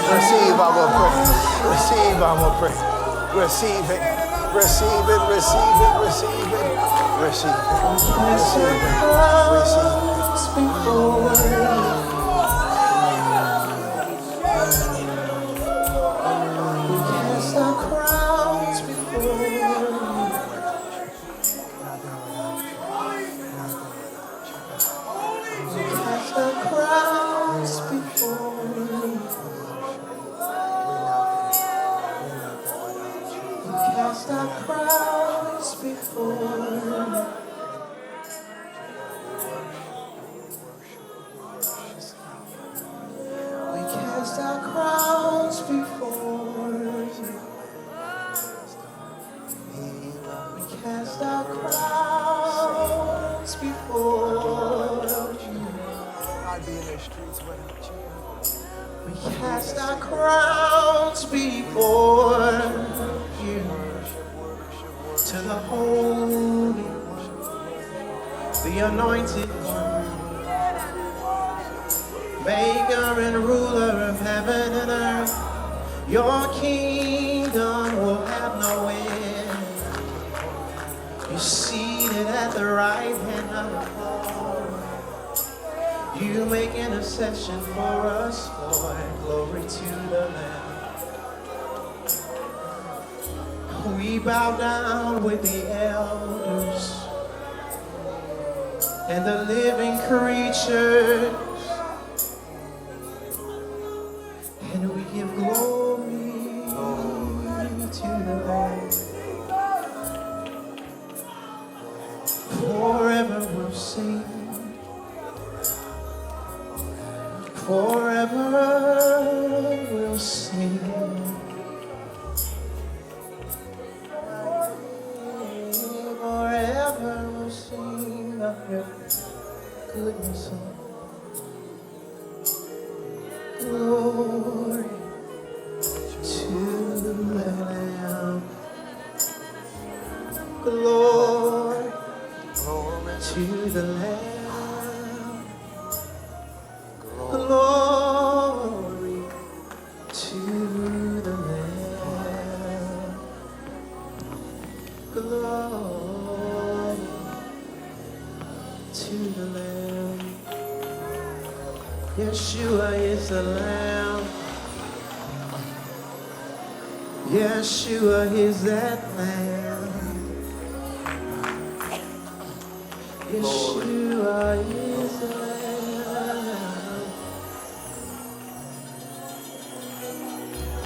Receive our praise. Receive our praise. Receive it. Receive it. Receive it. Receive it. Receive it. Receive it. Receive it. Cast our crowns before you. Cast our crowns before you. Cast our crowns before you. We cast our crowns before you. We cast our crowns before you. I'd be in the streets without you. We cast our crowns before you. To the Holy One, the Anointed One, Maker and Ruler of heaven and earth. Your kingdom will have no end. You're seated at the right hand of the Father. You make intercession for us, Lord. Glory to the Lamb. We bow down with the elders and the living creatures, and we give glory to the Lamb. Forever we'll sing, forever we'll sing. Forever we'll sing of your goodness, glory to the Lamb, glory to the Lamb, glory to the Lamb, glory to the Lamb. Yeshua is the Lamb. Yeshua is that Lamb. Yeshua is the Lamb.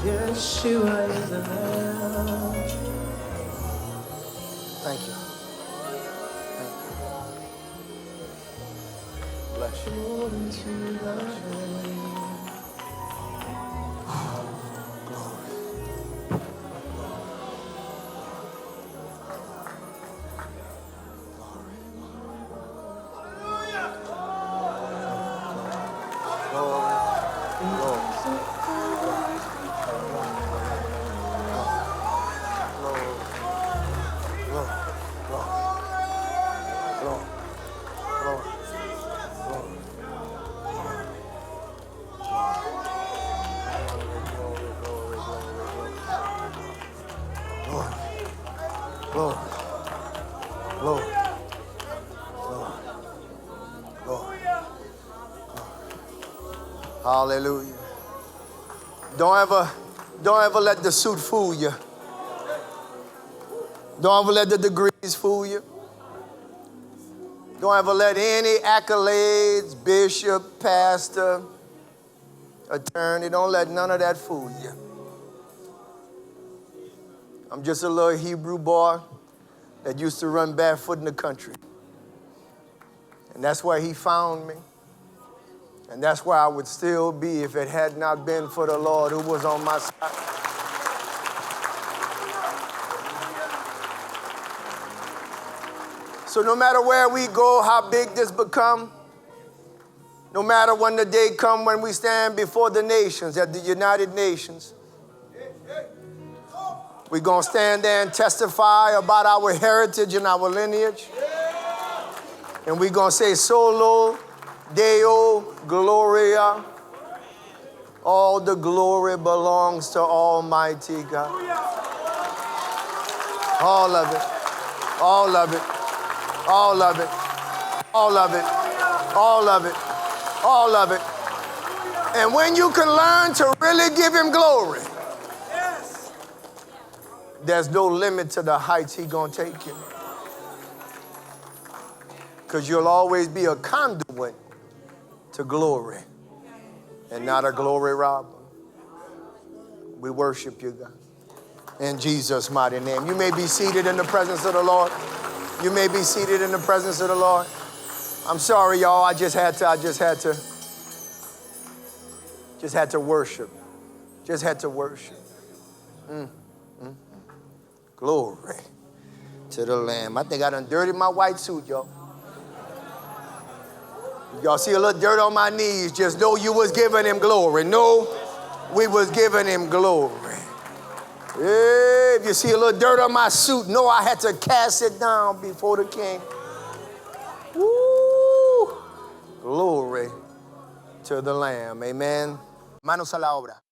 Yeshua is the Lamb. Thank you. Bless you. Glory to the Lamb. Lord, Lord, Lord, Lord. Hallelujah. Don't ever let the suit fool you. Don't ever let the degrees fool you. Don't ever let any accolades, bishop, pastor, attorney, don't let none of that fool you. I'm just a little Hebrew boy that used to run barefoot in the country. And that's where he found me. And that's where I would still be if it had not been for the Lord who was on my side. So no matter where we go, how big this become, no matter when the day come when we stand before the nations at the United Nations, we're going to stand there and testify about our heritage and our lineage. And we're going to say, Solo Deo Gloria. All the glory belongs to Almighty God. All of it. All of it. All of it. All of it. All of it. All of it. And when you can learn to really give him glory, there's no limit to the heights he's going to take you. Because you'll always be a conduit to glory and not a glory robber. We worship you, God. In Jesus' mighty name. You may be seated in the presence of the Lord. You may be seated in the presence of the Lord. I'm sorry, y'all. I just had to worship. Just had to worship. Glory to the Lamb. I think I done dirtied my white suit, y'all. Y'all see a little dirt on my knees. Just know you was giving him glory. No, we was giving him glory. If you see a little dirt on my suit, know I had to cast it down before the King. Woo! Glory to the Lamb. Amen. Manos a la obra.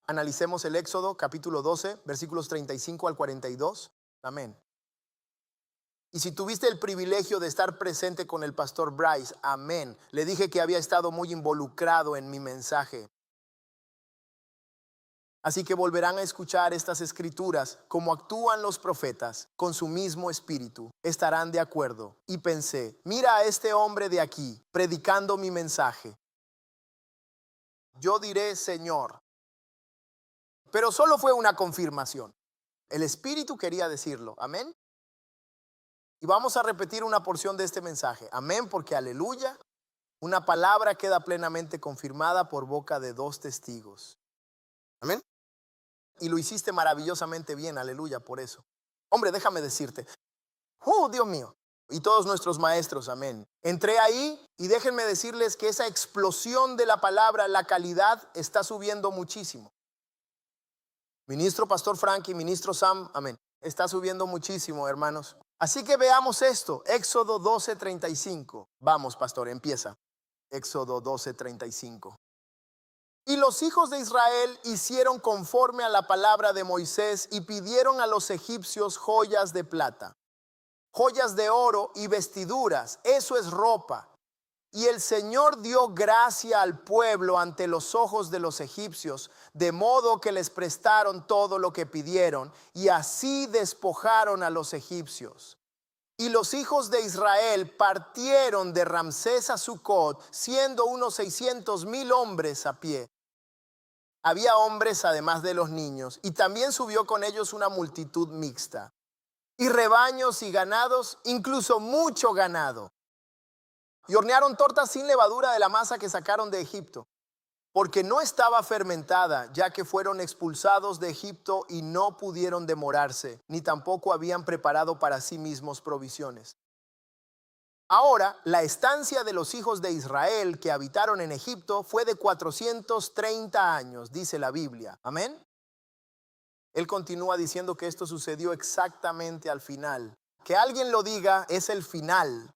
Analicemos el Éxodo capítulo 12, versículos 35 al 42. Amén. Y si tuviste el privilegio de estar presente con el pastor Bryce, amén. Le dije que había estado muy involucrado en mi mensaje. Así que volverán a escuchar estas escrituras como actúan los profetas con su mismo espíritu. Estarán de acuerdo. Y pensé, mira a este hombre de aquí predicando mi mensaje. Yo diré, Señor. Pero solo fue una confirmación. El espíritu quería decirlo. Amén. Y vamos a repetir una porción de este mensaje. Amén, porque aleluya, una palabra queda plenamente confirmada por boca de dos testigos. Amén. Y lo hiciste maravillosamente bien, aleluya, por eso. Hombre, déjame decirte. Dios mío. Y todos nuestros maestros, amén. Entré ahí y déjenme decirles que esa explosión de la palabra, la calidad, está subiendo muchísimo. Ministro Pastor Frankie, Ministro Sam, amén. Está subiendo muchísimo, hermanos. Así que veamos esto, Éxodo 12:35. Vamos, pastor, empieza. Éxodo 12:35. Y los hijos de Israel hicieron conforme a la palabra de Moisés y pidieron a los egipcios joyas de plata, joyas de oro y vestiduras, eso es ropa. Y el Señor dio gracia al pueblo ante los ojos de los egipcios, de modo que les prestaron todo lo que pidieron, y así despojaron a los egipcios. Y los hijos de Israel partieron de Ramsés a Sucot, siendo unos 600,000 hombres a pie. Había hombres además de los niños, y también subió con ellos una multitud mixta, y rebaños y ganados, incluso mucho ganado. Y hornearon tortas sin levadura de la masa que sacaron de Egipto, porque no estaba fermentada, ya que fueron expulsados de Egipto y no pudieron demorarse, ni tampoco habían preparado para sí mismos provisiones. Ahora, la estancia de los hijos de Israel que habitaron en Egipto fue de 430 años, dice la Biblia. Amén. Él continúa diciendo que esto sucedió exactamente al final. Que alguien lo diga es el final.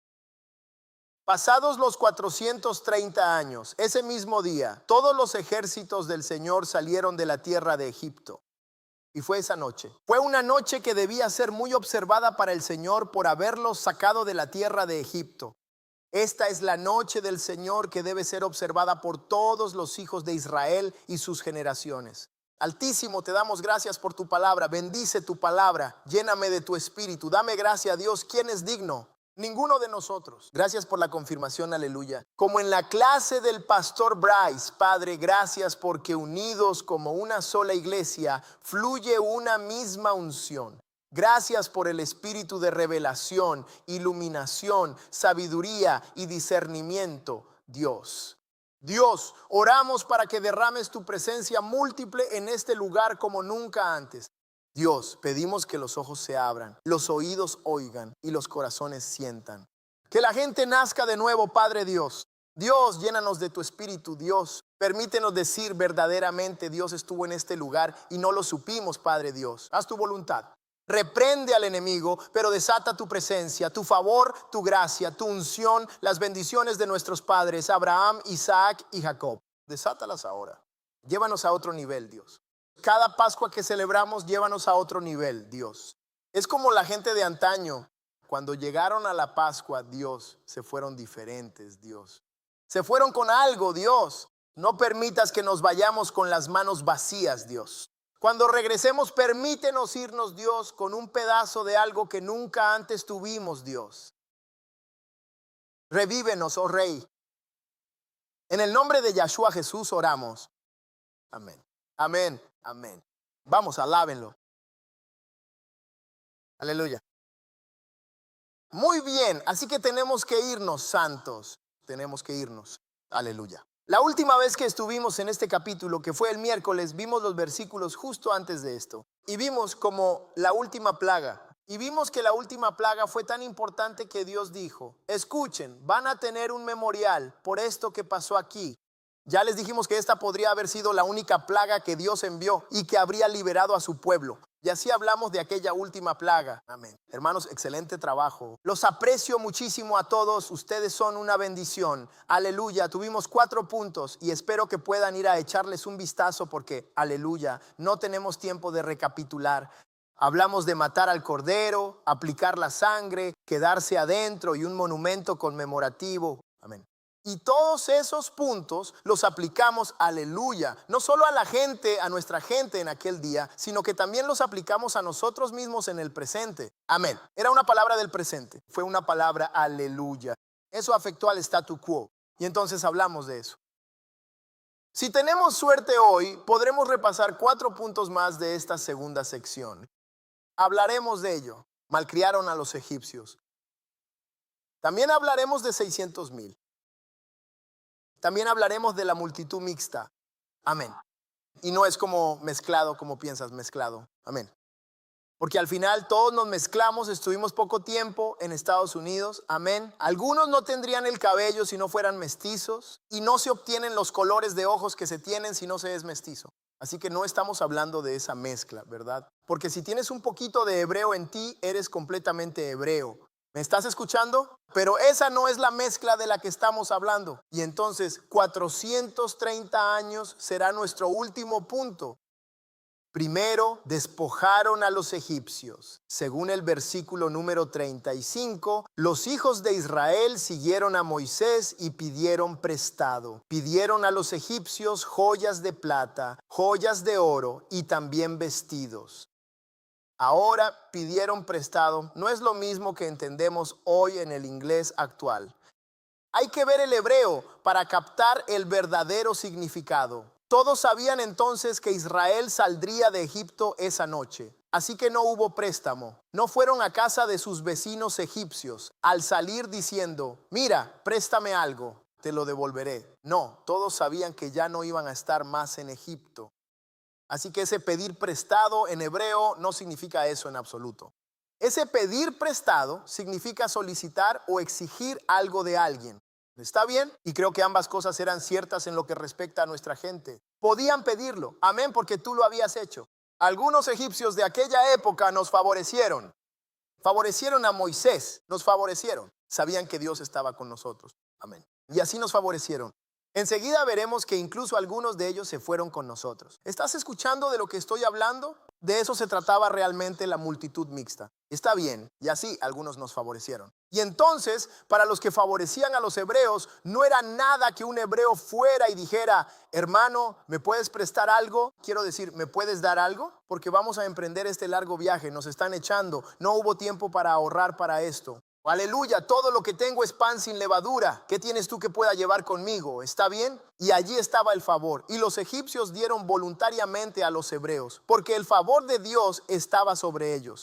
Pasados los 430 años, ese mismo día, todos los ejércitos del Señor salieron de la tierra de Egipto. Y fue esa noche. Fue una noche que debía ser muy observada para el Señor por haberlos sacado de la tierra de Egipto. Esta es la noche del Señor que debe ser observada por todos los hijos de Israel y sus generaciones. Altísimo, te damos gracias por tu palabra. Bendice tu palabra. Lléname de tu espíritu. Dame gracia a Dios. ¿Quién es digno? Ninguno de nosotros. Gracias por la confirmación, aleluya. Como en la clase del pastor Bryce, Padre, gracias porque unidos como una sola iglesia fluye una misma unción. Gracias por el espíritu de revelación, iluminación, sabiduría y discernimiento, Dios. Dios, oramos para que derrames tu presencia múltiple en este lugar como nunca antes. Dios, pedimos que los ojos se abran, los oídos oigan y los corazones sientan. Que la gente nazca de nuevo, Padre Dios. Dios, llénanos de tu espíritu, Dios. Permítenos decir verdaderamente, Dios estuvo en este lugar y no lo supimos, Padre Dios. Haz tu voluntad. Reprende al enemigo, pero desata tu presencia, tu favor, tu gracia, tu unción, las bendiciones de nuestros padres, Abraham, Isaac y Jacob. Desátalas ahora. Llévanos a otro nivel, Dios. Cada Pascua que celebramos, llévanos a otro nivel, Dios. Es como la gente de antaño. Cuando llegaron a la Pascua, Dios, se fueron diferentes, Dios. Se fueron con algo, Dios. No permitas que nos vayamos con las manos vacías, Dios. Cuando regresemos, permítenos irnos, Dios, con un pedazo de algo que nunca antes tuvimos, Dios. Revívenos, oh Rey. En el nombre de Yahshua Jesús oramos. Amén. Amén. Amén. Vamos, alábenlo. Aleluya. Muy bien, así que tenemos que irnos, santos. Tenemos que irnos. Aleluya. La última vez que estuvimos en este capítulo, que fue el miércoles, vimos los versículos justo antes de esto. Y vimos como la última plaga. Y vimos que la última plaga fue tan importante que Dios dijo: escuchen, van a tener un memorial por esto que pasó aquí. Ya les dijimos que esta podría haber sido la única plaga que Dios envió y que habría liberado a su pueblo. Y así hablamos de aquella última plaga. Amén. Hermanos, excelente trabajo. Los aprecio muchísimo a todos. Ustedes son una bendición. Aleluya. Tuvimos 4 puntos y espero que puedan ir a echarles un vistazo porque, aleluya, no tenemos tiempo de recapitular. Hablamos de matar al cordero, aplicar la sangre, quedarse adentro y un monumento conmemorativo. Amén. Y todos esos puntos los aplicamos, aleluya, no solo a la gente, a nuestra gente en aquel día, sino que también los aplicamos a nosotros mismos en el presente. Amén. Era una palabra del presente, fue una palabra aleluya. Eso afectó al statu quo y entonces hablamos de eso. Si tenemos suerte hoy, podremos repasar 4 puntos más de esta segunda sección. Hablaremos de ello. Malcriaron a los egipcios. También hablaremos de 600,000. También hablaremos de la multitud mixta. Amén. Y no es como mezclado, como piensas, mezclado. Amén. Porque al final todos nos mezclamos, estuvimos poco tiempo en Estados Unidos. Amén. Algunos no tendrían el cabello si no fueran mestizos. Y no se obtienen los colores de ojos que se tienen si no se es mestizo. Así que no estamos hablando de esa mezcla, ¿verdad? Porque si tienes un poquito de hebreo en ti, eres completamente hebreo. ¿Me estás escuchando? Pero esa no es la mezcla de la que estamos hablando. Y entonces 430 años será nuestro último punto. Primero despojaron a los egipcios. Según el versículo número 35, los hijos de Israel siguieron a Moisés y pidieron prestado. Pidieron a los egipcios joyas de plata, joyas de oro y también vestidos. Ahora pidieron prestado. No es lo mismo que entendemos hoy en el inglés actual. Hay que ver el hebreo para captar el verdadero significado. Todos sabían entonces que Israel saldría de Egipto esa noche. Así que no hubo préstamo. No fueron a casa de sus vecinos egipcios al salir diciendo: mira, préstame algo, te lo devolveré. No, todos sabían que ya no iban a estar más en Egipto. Así que ese pedir prestado en hebreo no significa eso en absoluto. Ese pedir prestado significa solicitar o exigir algo de alguien. ¿Está bien? Y creo que ambas cosas eran ciertas en lo que respecta a nuestra gente. Podían pedirlo, amén, porque tú lo habías hecho. Algunos egipcios de aquella época nos favorecieron. Favorecieron a Moisés, nos favorecieron. Sabían que Dios estaba con nosotros, amén. Y así nos favorecieron. Enseguida veremos que incluso algunos de ellos se fueron con nosotros. ¿Estás escuchando de lo que estoy hablando? De eso se trataba realmente la multitud mixta. Está bien, y así algunos nos favorecieron. Y entonces, para los que favorecían a los hebreos, no era nada que un hebreo fuera y dijera: hermano, ¿me puedes prestar algo? Quiero decir, ¿me puedes dar algo? Porque vamos a emprender este largo viaje, nos están echando, no hubo tiempo para ahorrar para esto. Aleluya, todo lo que tengo es pan sin levadura. ¿Qué tienes tú que pueda llevar conmigo? ¿Está bien? Y allí estaba el favor. Y los egipcios dieron voluntariamente a los hebreos, porque el favor de Dios estaba sobre ellos.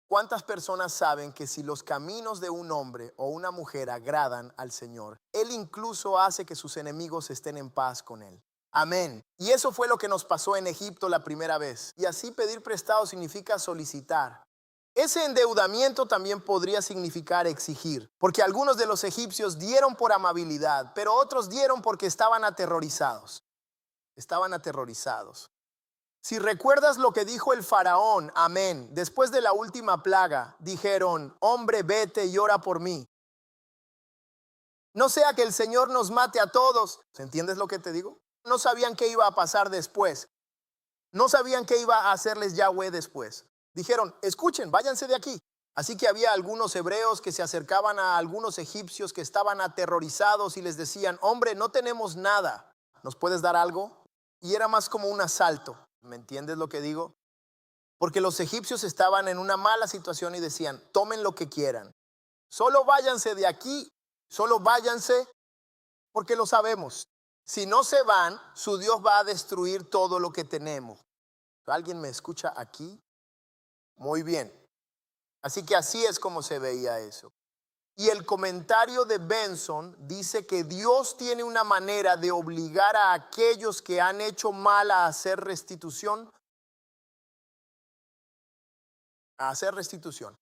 ¿Cuántas personas saben que si los caminos de un hombre o una mujer agradan al Señor, Él incluso hace que sus enemigos estén en paz con Él? Amén. Y eso fue lo que nos pasó en Egipto la primera vez. Y así pedir prestado significa solicitar. Ese endeudamiento también podría significar exigir, porque algunos de los egipcios dieron por amabilidad, pero otros dieron porque estaban aterrorizados. Estaban aterrorizados. Si recuerdas lo que dijo el faraón, amén, después de la última plaga, dijeron: hombre, vete y ora por mí. No sea que el Señor nos mate a todos. ¿Entiendes lo que te digo? No sabían qué iba a pasar después. No sabían qué iba a hacerles Yahweh después. Dijeron, escuchen, váyanse de aquí. Así que había algunos hebreos que se acercaban a algunos egipcios que estaban aterrorizados y les decían, hombre, no tenemos nada, ¿nos puedes dar algo? Y era más como un asalto, ¿me entiendes lo que digo? Porque los egipcios estaban en una mala situación y decían, tomen lo que quieran, solo váyanse de aquí, solo váyanse porque lo sabemos. Si no se van, su Dios va a destruir todo lo que tenemos. ¿Alguien me escucha aquí? Muy bien. Así que así es como se veía eso. Y el comentario de Benson dice que Dios tiene una manera de obligar a aquellos que han hecho mal a hacer restitución. A hacer restitución.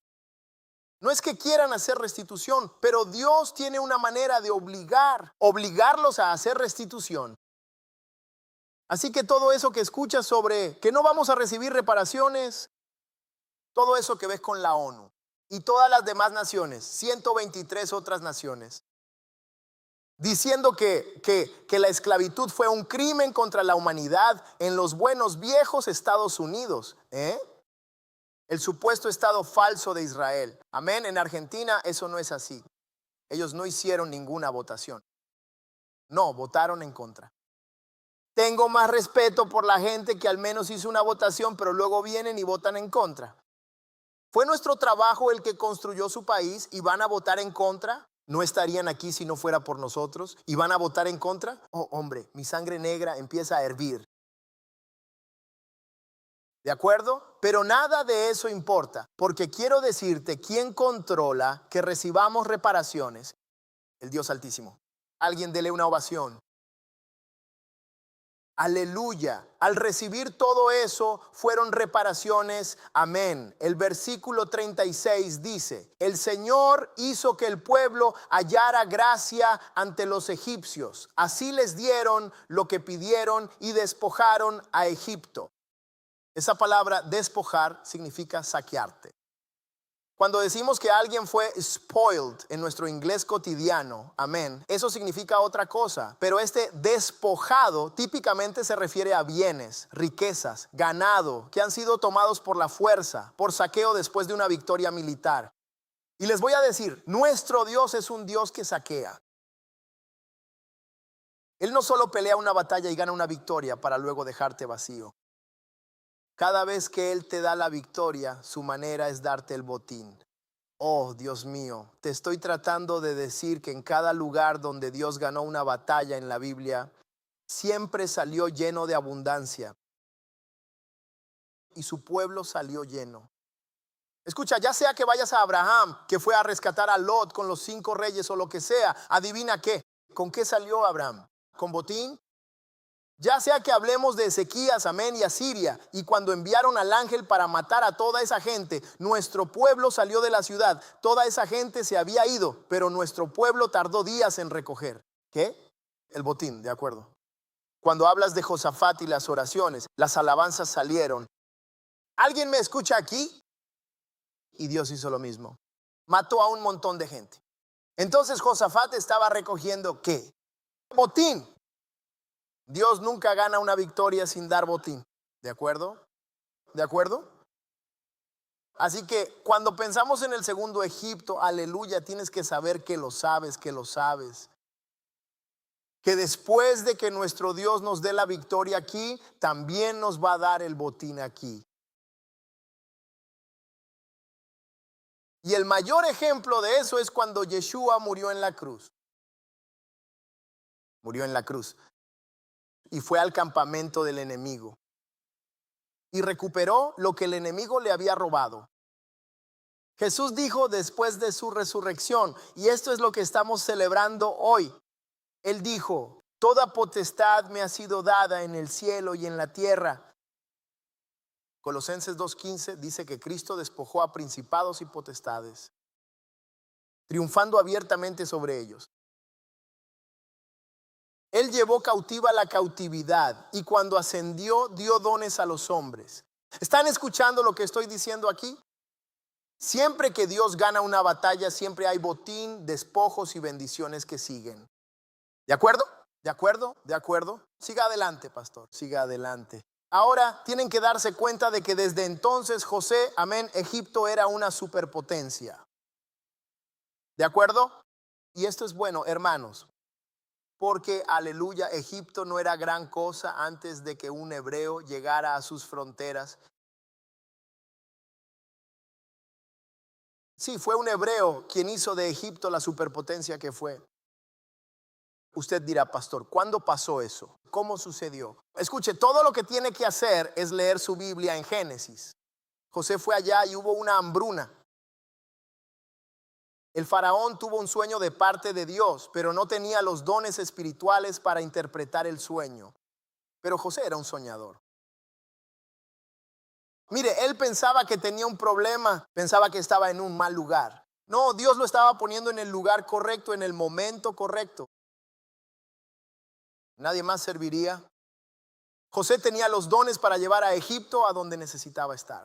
No es que quieran hacer restitución, pero Dios tiene una manera de obligarlos a hacer restitución. Así que todo eso que escuchas sobre que no vamos a recibir reparaciones, todo eso que ves con la ONU y todas las demás naciones, 123 otras naciones, diciendo que la esclavitud fue un crimen contra la humanidad en los buenos viejos Estados Unidos, el supuesto estado falso de Israel. Amén. En Argentina eso no es así. Ellos no hicieron ninguna votación. No, votaron en contra. Tengo más respeto por la gente que al menos hizo una votación, pero luego vienen y votan en contra. ¿Fue nuestro trabajo el que construyó su país y van a votar en contra? ¿No estarían aquí si no fuera por nosotros? ¿Y van a votar en contra? Oh, hombre, mi sangre negra empieza a hervir. ¿De acuerdo? Pero nada de eso importa, porque quiero decirte quién controla que recibamos reparaciones. El Dios Altísimo. Alguien dele una ovación. Aleluya. Al recibir todo eso fueron reparaciones. Amén. El versículo 36 dice, el Señor hizo que el pueblo hallara gracia ante los egipcios. Así les dieron lo que pidieron y despojaron a Egipto. Esa palabra despojar significa saquearte. Cuando decimos que alguien fue spoiled en nuestro inglés cotidiano, amén, eso significa otra cosa. Pero este despojado típicamente se refiere a bienes, riquezas, ganado, que han sido tomados por la fuerza, por saqueo después de una victoria militar. Y les voy a decir, nuestro Dios es un Dios que saquea. Él no solo pelea una batalla y gana una victoria para luego dejarte vacío. Cada vez que Él te da la victoria, su manera es darte el botín. Oh, Dios mío, te estoy tratando de decir que en cada lugar donde Dios ganó una batalla en la Biblia, siempre salió lleno de abundancia. Y su pueblo salió lleno. Escucha, ya sea que vayas a Abraham, que fue a rescatar a Lot con los 5 reyes o lo que sea, adivina qué. ¿Con qué salió Abraham? ¿Con botín? Ya sea que hablemos de Ezequías, amén, y Asiria, y cuando enviaron al ángel para matar a toda esa gente, nuestro pueblo salió de la ciudad. Toda esa gente se había ido, pero nuestro pueblo tardó días en recoger. ¿Qué? El botín, de acuerdo. Cuando hablas de Josafat y las oraciones, las alabanzas salieron. ¿Alguien me escucha aquí? Y Dios hizo lo mismo. Mató a un montón de gente. Entonces Josafat estaba recogiendo ¿qué? Botín. Dios nunca gana una victoria sin dar botín. ¿De acuerdo? ¿De acuerdo? Así que cuando pensamos en el segundo Egipto, aleluya, tienes que saber que lo sabes, que lo sabes. Que después de que nuestro Dios nos dé la victoria aquí, también nos va a dar el botín aquí. Y el mayor ejemplo de eso es cuando Yeshua murió en la cruz. Murió en la cruz. Y fue al campamento del enemigo. Y recuperó lo que el enemigo le había robado. Jesús dijo después de su resurrección, y esto es lo que estamos celebrando hoy. Él dijo, toda potestad me ha sido dada en el cielo y en la tierra. Colosenses 2:15 dice que Cristo despojó a principados y potestades, triunfando abiertamente sobre ellos. Él llevó cautiva la cautividad y cuando ascendió dio dones a los hombres. ¿Están escuchando lo que estoy diciendo aquí? Siempre que Dios gana una batalla, siempre hay botín, despojos y bendiciones que siguen. ¿De acuerdo? ¿De acuerdo? ¿De acuerdo? Siga adelante, pastor. Siga adelante. Ahora tienen que darse cuenta de que desde entonces José, amén, Egipto era una superpotencia. ¿De acuerdo? Y esto es bueno, hermanos, porque, aleluya, Egipto no era gran cosa antes de que un hebreo llegara a sus fronteras. Sí, fue un hebreo quien hizo de Egipto la superpotencia que fue. Usted dirá, pastor, ¿cuándo pasó eso? ¿Cómo sucedió? Escuche, todo lo que tiene que hacer es leer su Biblia en Génesis. José fue allá y hubo una hambruna. El faraón tuvo un sueño de parte de Dios, pero no tenía los dones espirituales para interpretar el sueño. Pero José era un soñador. Mire, él pensaba que tenía un problema, pensaba que estaba en un mal lugar. No, Dios lo estaba poniendo en el lugar correcto, en el momento correcto. Nadie más serviría. José tenía los dones para llevar a Egipto a donde necesitaba estar.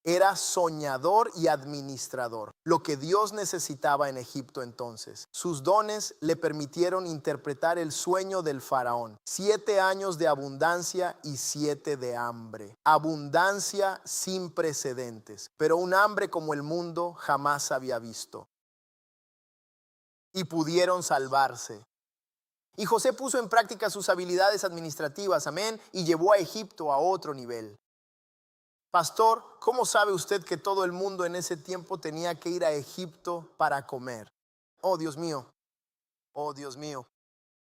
Era soñador y administrador, lo que Dios necesitaba en Egipto entonces. Sus dones le permitieron interpretar el sueño del faraón. 7 años de abundancia y 7 de hambre. Abundancia sin precedentes, pero un hambre como el mundo jamás había visto. Y pudieron salvarse. Y José puso en práctica sus habilidades administrativas, amén, y llevó a Egipto a otro nivel. Pastor, ¿cómo sabe usted que todo el mundo en ese tiempo tenía que ir a Egipto para comer? Oh, Dios mío, oh, Dios mío.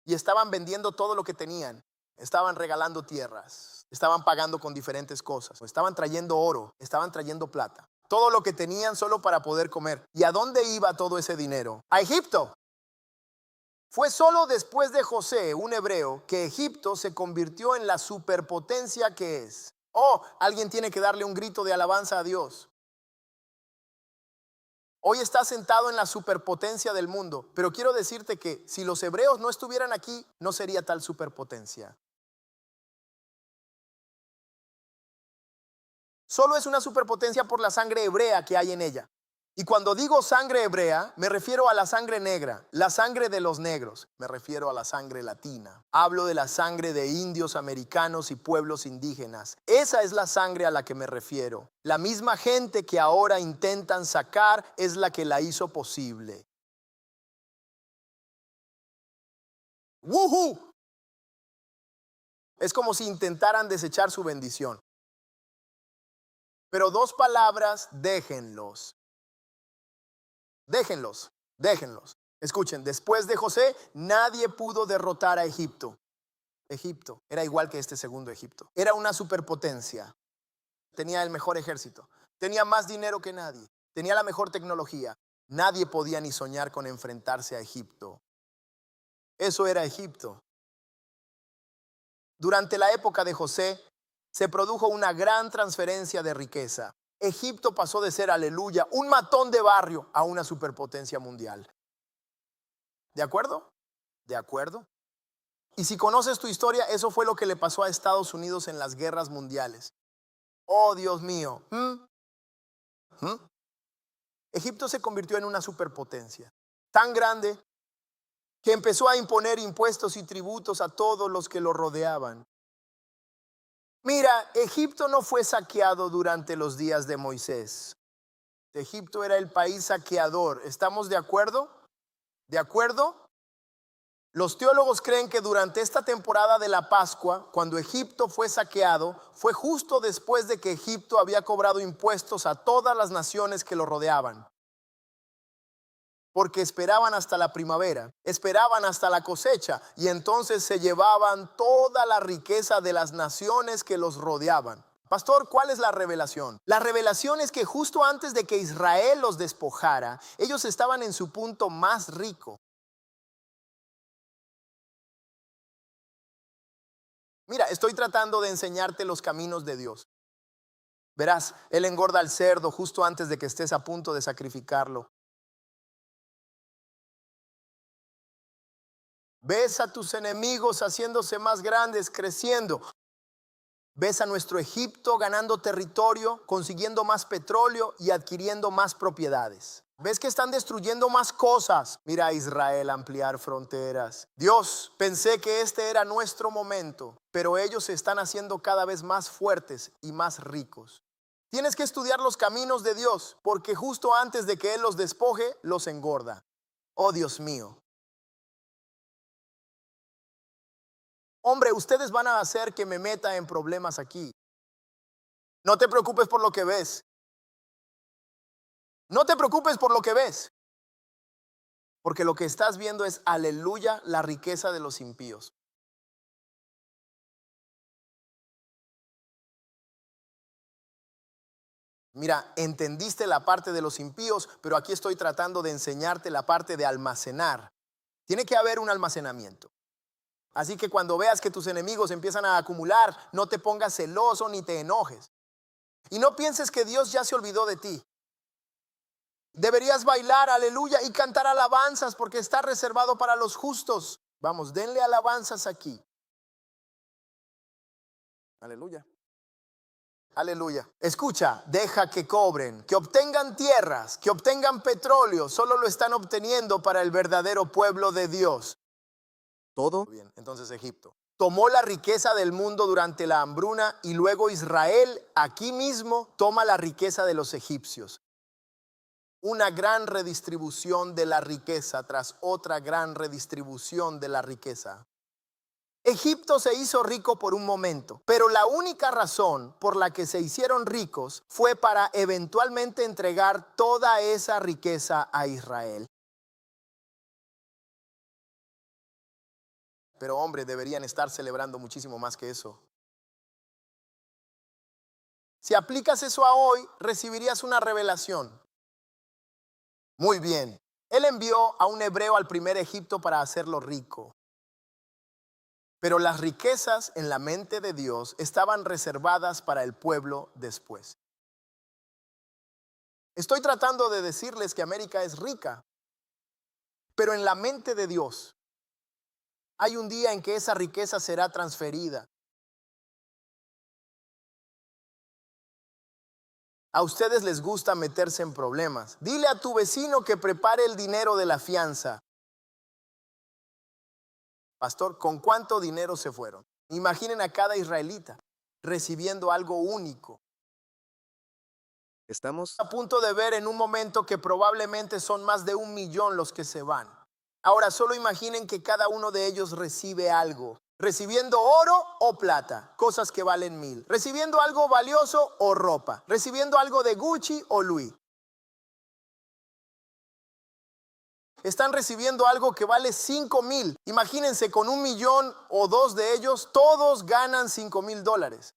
Y estaban vendiendo todo lo que tenían. Estaban regalando tierras, estaban pagando con diferentes cosas, estaban trayendo oro, estaban trayendo plata. Todo lo que tenían solo para poder comer. ¿Y a dónde iba todo ese dinero? A Egipto. Fue solo después de José, un hebreo, que Egipto se convirtió en la superpotencia que es. Oh, alguien tiene que darle un grito de alabanza a Dios. Hoy está sentado en la superpotencia del mundo, pero quiero decirte que si los hebreos no estuvieran aquí, no sería tal superpotencia. Solo es una superpotencia por la sangre hebrea que hay en ella. Y cuando digo sangre hebrea, me refiero a la sangre negra, la sangre de los negros, me refiero a la sangre latina. Hablo de la sangre de indios americanos y pueblos indígenas. Esa es la sangre a la que me refiero. La misma gente que ahora intentan sacar es la que la hizo posible. ¡Woohoo! Es como si intentaran desechar su bendición. Pero 2 palabras, déjenlos. Déjenlos, déjenlos. Escuchen, después de José, nadie pudo derrotar a Egipto. Egipto era igual que este segundo Egipto. Era una superpotencia. Tenía el mejor ejército. Tenía más dinero que nadie. Tenía la mejor tecnología. Nadie podía ni soñar con enfrentarse a Egipto. Eso era Egipto. Durante la época de José, se produjo una gran transferencia de riqueza. Egipto pasó de ser, aleluya, un matón de barrio a una superpotencia mundial. ¿De acuerdo? ¿De acuerdo? Y si conoces tu historia, eso fue lo que le pasó a Estados Unidos en las guerras mundiales. Oh, Dios mío. Egipto se convirtió en una superpotencia tan grande que empezó a imponer impuestos y tributos a todos los que lo rodeaban. Mira, Egipto no fue saqueado durante los días de Moisés. Egipto era el país saqueador. ¿Estamos de acuerdo? ¿De acuerdo? Los teólogos creen que durante esta temporada de la Pascua, cuando Egipto fue saqueado, fue justo después de que Egipto había cobrado impuestos a todas las naciones que lo rodeaban. Porque esperaban hasta la primavera, esperaban hasta la cosecha, y entonces se llevaban toda la riqueza de las naciones que los rodeaban. Pastor, ¿cuál es la revelación? La revelación es que justo antes de que Israel los despojara, ellos estaban en su punto más rico. Mira, estoy tratando de enseñarte los caminos de Dios. Verás, Él engorda al cerdo justo antes de que estés a punto de sacrificarlo. Ves a tus enemigos haciéndose más grandes, creciendo. Ves a nuestro Egipto ganando territorio, consiguiendo más petróleo y adquiriendo más propiedades. ¿Ves que están destruyendo más cosas? Mira a Israel ampliar fronteras. Dios, pensé que este era nuestro momento, pero ellos se están haciendo cada vez más fuertes y más ricos. Tienes que estudiar los caminos de Dios, porque justo antes de que Él los despoje, los engorda. Oh Dios mío. Hombre, ustedes van a hacer que me meta en problemas aquí. No te preocupes por lo que ves. No te preocupes por lo que ves. Porque lo que estás viendo es, aleluya, la riqueza de los impíos. Mira, entendiste la parte de los impíos, pero aquí estoy tratando de enseñarte la parte de almacenar. Tiene que haber un almacenamiento. Así que cuando veas que tus enemigos empiezan a acumular, no te pongas celoso ni te enojes. Y no pienses que Dios ya se olvidó de ti. Deberías bailar, aleluya, y cantar alabanzas porque está reservado para los justos. Vamos, denle alabanzas aquí. Aleluya. Aleluya. Escucha, deja que cobren, que obtengan tierras, que obtengan petróleo. Solo lo están obteniendo para el verdadero pueblo de Dios. Todo bien. Entonces Egipto tomó la riqueza del mundo durante la hambruna y luego Israel aquí mismo toma la riqueza de los egipcios. Una gran redistribución de la riqueza tras otra gran redistribución de la riqueza. Egipto se hizo rico por un momento, pero la única razón por la que se hicieron ricos fue para eventualmente entregar toda esa riqueza a Israel. Pero hombre, deberían estar celebrando muchísimo más que eso. Si aplicas eso a hoy, recibirías una revelación. Muy bien. Él envió a un hebreo al primer Egipto para hacerlo rico. Pero las riquezas en la mente de Dios estaban reservadas para el pueblo después. Estoy tratando de decirles que América es rica, pero en la mente de Dios hay un día en que esa riqueza será transferida. A ustedes les gusta meterse en problemas. Dile a tu vecino que prepare el dinero de la fianza. Pastor, ¿con cuánto dinero se fueron? Imaginen a cada israelita recibiendo algo único. Estamos a punto de ver en un momento que probablemente son más de 1 millón los que se van. Ahora solo imaginen que cada uno de ellos recibe algo. Recibiendo oro o plata, cosas que valen 1000. Recibiendo algo valioso o ropa. Recibiendo algo de Gucci o Louis. Están recibiendo algo que vale 5,000. Imagínense, con 1 millón o 2 de ellos, todos ganan $5,000.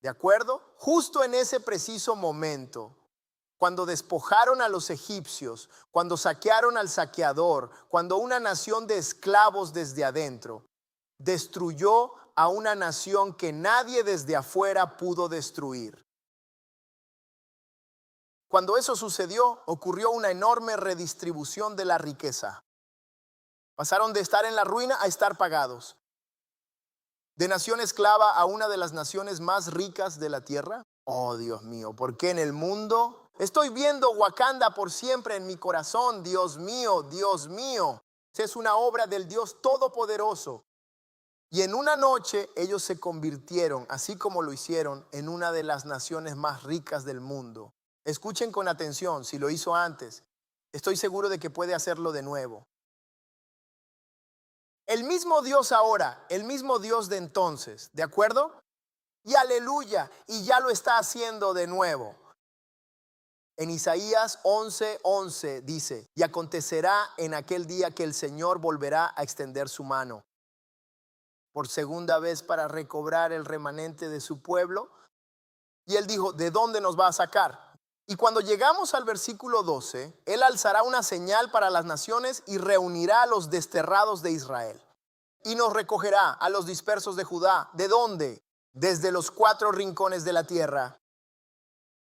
¿De acuerdo? Justo en ese preciso momento, cuando despojaron a los egipcios, cuando saquearon al saqueador, cuando una nación de esclavos desde adentro destruyó a una nación que nadie desde afuera pudo destruir. Cuando eso sucedió, ocurrió una enorme redistribución de la riqueza. Pasaron de estar en la ruina a estar pagados. De nación esclava a una de las naciones más ricas de la tierra. Oh, Dios mío, ¿por qué en el mundo? Estoy viendo Wakanda por siempre en mi corazón. Dios mío, Dios mío. Es una obra del Dios Todopoderoso. Y en una noche ellos se convirtieron, así como lo hicieron, en una de las naciones más ricas del mundo. Escuchen con atención, si lo hizo antes, estoy seguro de que puede hacerlo de nuevo. El mismo Dios ahora, el mismo Dios de entonces, ¿de acuerdo? Y aleluya, y ya lo está haciendo de nuevo. En Isaías 11:11 dice, y acontecerá en aquel día que el Señor volverá a extender su mano por segunda vez para recobrar el remanente de su pueblo. Y él dijo, ¿de dónde nos va a sacar? Y cuando llegamos al versículo 12, él alzará una señal para las naciones y reunirá a los desterrados de Israel. Y nos recogerá a los dispersos de Judá. ¿De dónde? Desde los 4 rincones de la tierra.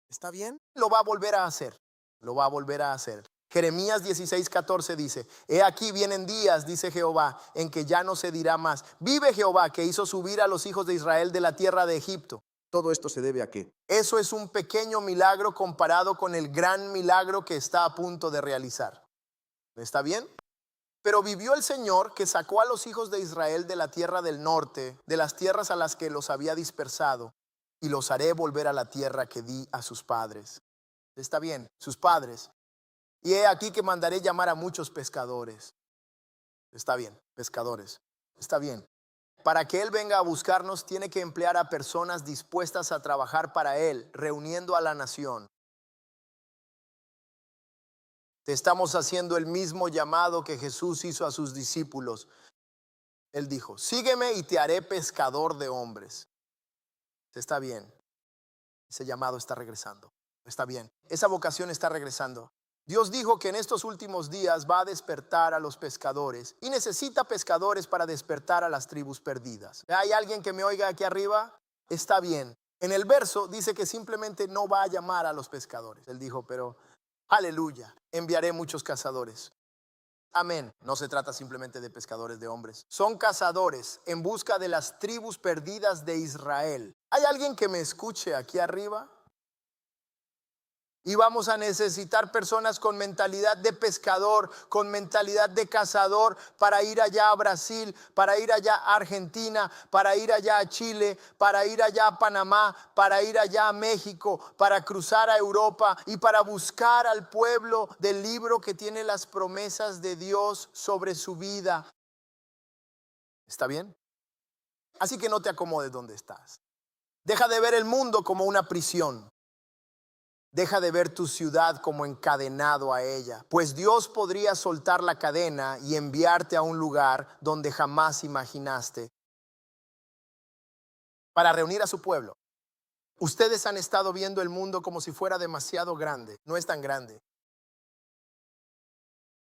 ¿Está bien? Lo va a volver a hacer. Lo va a volver a hacer. Jeremías 16:14 dice, he aquí vienen días, dice Jehová, en que ya no se dirá más. Vive Jehová, que hizo subir a los hijos de Israel de la tierra de Egipto. ¿Todo esto se debe a qué? Eso es un pequeño milagro comparado con el gran milagro que está a punto de realizar. ¿Está bien? Pero vivió el Señor que sacó a los hijos de Israel de la tierra del norte, de las tierras a las que los había dispersado, y los haré volver a la tierra que di a sus padres. ¿Está bien? Sus padres. Y he aquí que mandaré llamar a muchos pescadores. Está bien, pescadores. Está bien. Para que Él venga a buscarnos, tiene que emplear a personas dispuestas a trabajar para Él, reuniendo a la nación. Te estamos haciendo el mismo llamado que Jesús hizo a sus discípulos. Él dijo, sígueme y te haré pescador de hombres. Está bien. Ese llamado está regresando. Está bien. Esa vocación está regresando. Dios dijo que en estos últimos días va a despertar a los pescadores y necesita pescadores para despertar a las tribus perdidas. ¿Hay alguien que me oiga aquí arriba? Está bien. En el verso dice que simplemente no va a llamar a los pescadores. Él dijo, pero aleluya, enviaré muchos cazadores. Amén. No se trata simplemente de pescadores de hombres. Son cazadores en busca de las tribus perdidas de Israel. ¿Hay alguien que me escuche aquí arriba? Y vamos a necesitar personas con mentalidad de pescador, con mentalidad de cazador, para ir allá a Brasil, para ir allá a Argentina, para ir allá a Chile, para ir allá a Panamá, para ir allá a México, para cruzar a Europa y para buscar al pueblo del libro que tiene las promesas de Dios sobre su vida. ¿Está bien? Así que no te acomodes donde estás. Deja de ver el mundo como una prisión. Deja de ver tu ciudad como encadenado a ella, pues Dios podría soltar la cadena y enviarte a un lugar donde jamás imaginaste para reunir a su pueblo. Ustedes han estado viendo el mundo como si fuera demasiado grande. No es tan grande.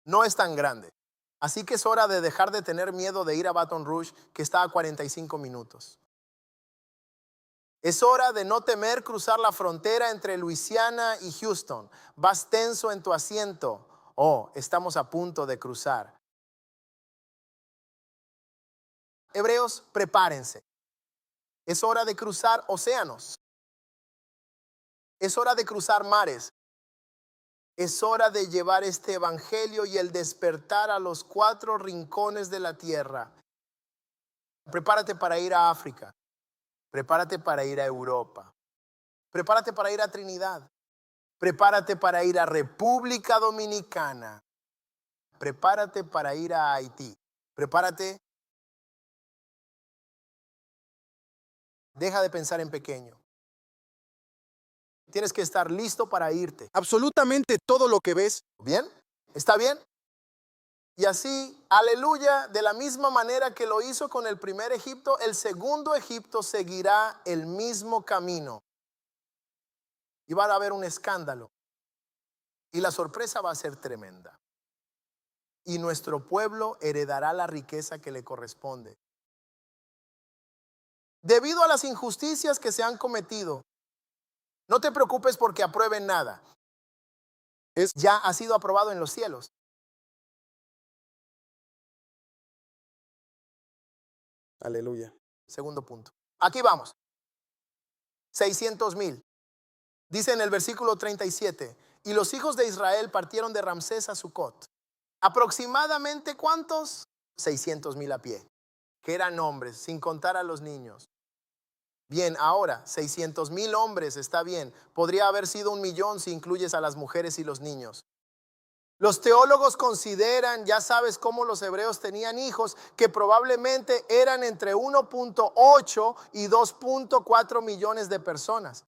No es tan grande. Así que es hora de dejar de tener miedo de ir a Baton Rouge, que está a 45 minutos. Es hora de no temer cruzar la frontera entre Luisiana y Houston. Vas tenso en tu asiento. Oh, estamos a punto de cruzar. Hebreos, prepárense. Es hora de cruzar océanos. Es hora de cruzar mares. Es hora de llevar este evangelio y el despertar a los 4 rincones de la tierra. Prepárate para ir a África. Prepárate para ir a Europa. Prepárate para ir a Trinidad. Prepárate para ir a República Dominicana. Prepárate para ir a Haití. Prepárate. Deja de pensar en pequeño. Tienes que estar listo para irte. Absolutamente todo lo que ves. ¿Bien? ¿Está bien? Y así, aleluya, de la misma manera que lo hizo con el primer Egipto, el segundo Egipto seguirá el mismo camino. Y va a haber un escándalo. Y la sorpresa va a ser tremenda. Y nuestro pueblo heredará la riqueza que le corresponde. Debido a las injusticias que se han cometido, no te preocupes porque aprueben nada. Ya ha sido aprobado en los cielos. Aleluya. Segundo punto. Aquí vamos. 600,000. Dice en el versículo 37. Y los hijos de Israel partieron de Ramsés a Sucot. Aproximadamente ¿cuántos? 600,000 a pie. Que eran hombres, sin contar a los niños. Bien, ahora 600,000 hombres, está bien. Podría haber sido 1,000,000 si incluyes a las mujeres y los niños. Los teólogos consideran, ya sabes cómo los hebreos tenían hijos, que probablemente eran entre 1.8 y 2.4 millones de personas.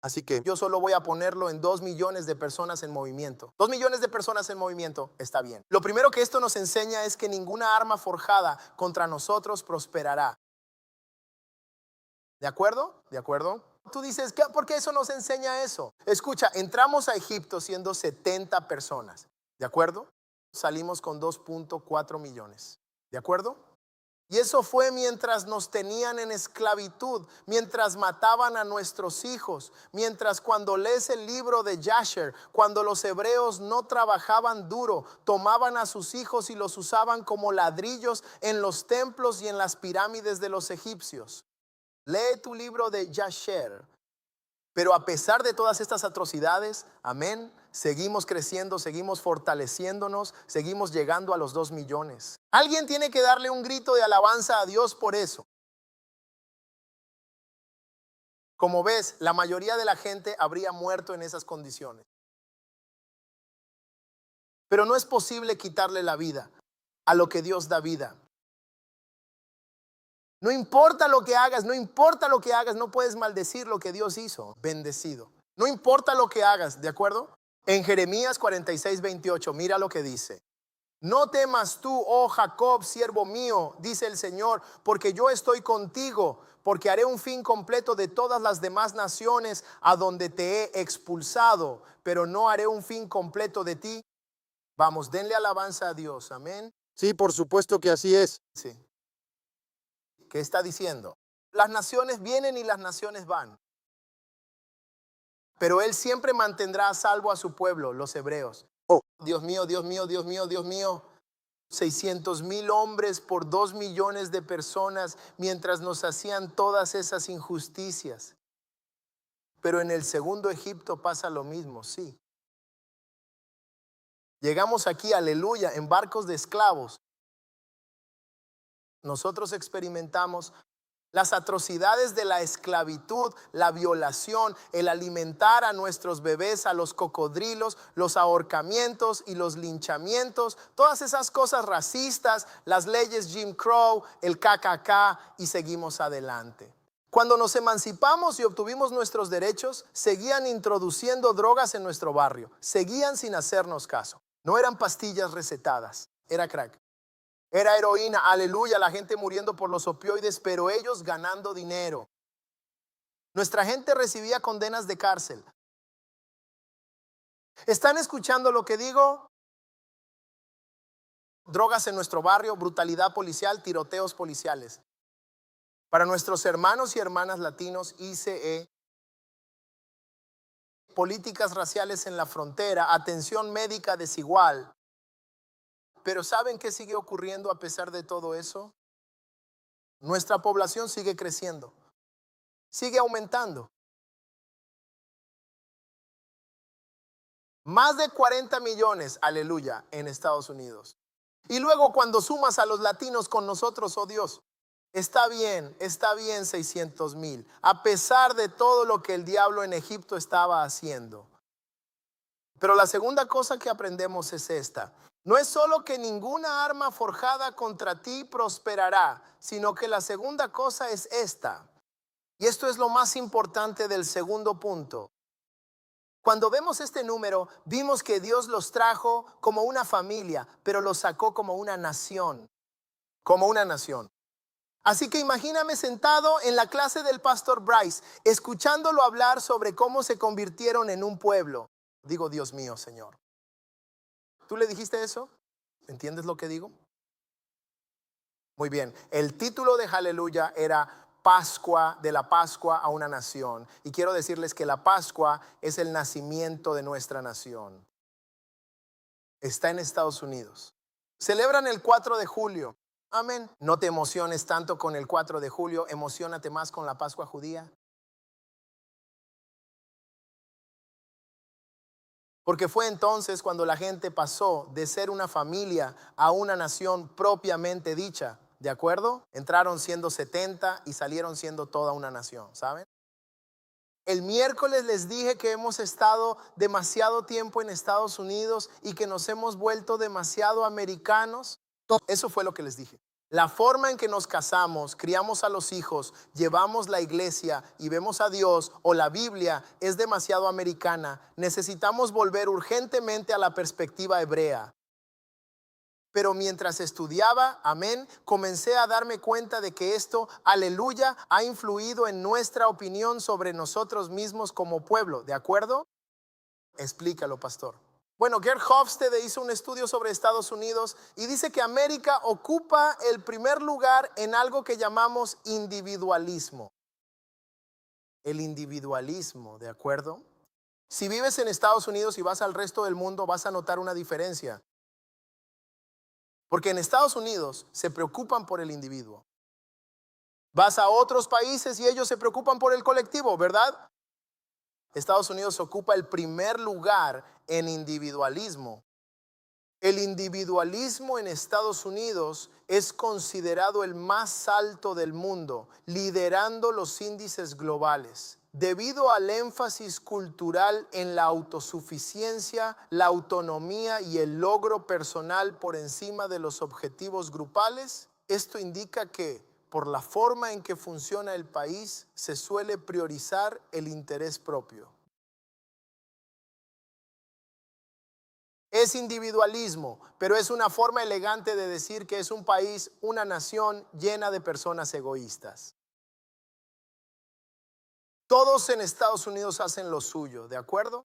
Así que yo solo voy a ponerlo en 2 millones de personas en movimiento. 2 millones de personas en movimiento está bien. Lo primero que esto nos enseña es que ninguna arma forjada contra nosotros prosperará. ¿De acuerdo? ¿De acuerdo? Tú dices, ¿por qué eso nos enseña eso? Escucha, entramos a Egipto siendo 70 personas. ¿De acuerdo? Salimos con 2.4 millones. ¿De acuerdo? Y eso fue mientras nos tenían en esclavitud, mientras mataban a nuestros hijos, mientras cuando lees el libro de Jasher, cuando los hebreos no trabajaban duro, tomaban a sus hijos y los usaban como ladrillos en los templos y en las pirámides de los egipcios. Lee tu libro de Yasher. Pero a pesar de todas estas atrocidades, amén, seguimos creciendo, seguimos fortaleciéndonos, seguimos llegando a los 2 millones. Alguien tiene que darle un grito de alabanza a Dios por eso. Como ves, la mayoría de la gente habría muerto en esas condiciones. Pero no es posible quitarle la vida a lo que Dios da vida. No importa lo que hagas, no importa lo que hagas, no puedes maldecir lo que Dios hizo, bendecido. No importa lo que hagas, ¿de acuerdo? En Jeremías 46:28, mira lo que dice. No temas tú, oh Jacob, siervo mío, dice el Señor, porque yo estoy contigo, porque haré un fin completo de todas las demás naciones a donde te he expulsado, pero no haré un fin completo de ti. Vamos, denle alabanza a Dios, amén. Sí, por supuesto que así es. Sí. ¿Qué está diciendo? Las naciones vienen y las naciones van. Pero Él siempre mantendrá a salvo a su pueblo, los hebreos. Oh. Dios mío, Dios mío, Dios mío, Dios mío. 600,000 hombres por 2 millones de personas mientras nos hacían todas esas injusticias. Pero en el segundo Egipto pasa lo mismo, sí. Llegamos aquí, aleluya, en barcos de esclavos. Nosotros experimentamos las atrocidades de la esclavitud, la violación, el alimentar a nuestros bebés, a los cocodrilos, los ahorcamientos y los linchamientos, todas esas cosas racistas, las leyes Jim Crow, el KKK, y seguimos adelante. Cuando nos emancipamos y obtuvimos nuestros derechos, seguían introduciendo drogas en nuestro barrio, seguían sin hacernos caso. No eran pastillas recetadas, era crack. Era heroína, aleluya, la gente muriendo por los opioides, pero ellos ganando dinero. Nuestra gente recibía condenas de cárcel. ¿Están escuchando lo que digo? Drogas en nuestro barrio, brutalidad policial, tiroteos policiales. Para nuestros hermanos y hermanas latinos, ICE, políticas raciales en la frontera, atención médica desigual. Pero ¿saben qué sigue ocurriendo a pesar de todo eso? Nuestra población sigue creciendo, sigue aumentando. Más de 40 millones, aleluya, en Estados Unidos. Y luego cuando sumas a los latinos con nosotros, oh Dios, está bien 600,000. A pesar de todo lo que el diablo en Egipto estaba haciendo. Pero la segunda cosa que aprendemos es esta. No es solo que ninguna arma forjada contra ti prosperará, sino que la segunda cosa es esta. Y esto es lo más importante del segundo punto. Cuando vemos este número, vimos que Dios los trajo como una familia, pero los sacó como una nación. Como una nación. Así que imagíname sentado en la clase del pastor Bryce, escuchándolo hablar sobre cómo se convirtieron en un pueblo. Digo, Dios mío, Señor. ¿Tú le dijiste eso? ¿Entiendes lo que digo? Muy bien. El título de Aleluya era Pascua, de la Pascua a una nación. Y quiero decirles que la Pascua es el nacimiento de nuestra nación. Está en Estados Unidos. Celebran el 4 de julio. Amén. No te emociones tanto con el 4 de julio, emocionate más con la Pascua judía. Porque fue entonces cuando la gente pasó de ser una familia a una nación propiamente dicha. ¿De acuerdo? Entraron siendo 70 y salieron siendo toda una nación, ¿saben? El miércoles les dije que hemos estado demasiado tiempo en Estados Unidos y que nos hemos vuelto demasiado americanos. Eso fue lo que les dije. La forma en que nos casamos, criamos a los hijos, llevamos la iglesia y vemos a Dios o la Biblia es demasiado americana. Necesitamos volver urgentemente a la perspectiva hebrea. Pero mientras estudiaba, amén, comencé a darme cuenta de que esto, aleluya, ha influido en nuestra opinión sobre nosotros mismos como pueblo. ¿De acuerdo? Explícalo, pastor. Bueno, Gerd Hofstede hizo un estudio sobre Estados Unidos y dice que América ocupa el primer lugar en algo que llamamos individualismo. El individualismo, ¿de acuerdo? Si vives en Estados Unidos y vas al resto del mundo, vas a notar una diferencia. Porque en Estados Unidos se preocupan por el individuo. Vas a otros países y ellos se preocupan por el colectivo, ¿verdad? Estados Unidos ocupa el primer lugar en individualismo. El individualismo en Estados Unidos es considerado el más alto del mundo, liderando los índices globales. Debido al énfasis cultural en la autosuficiencia, la autonomía y el logro personal por encima de los objetivos grupales, esto indica que, por la forma en que funciona el país, se suele priorizar el interés propio. Es individualismo, pero es una forma elegante de decir que es un país, una nación llena de personas egoístas. Todos en Estados Unidos hacen lo suyo, ¿de acuerdo?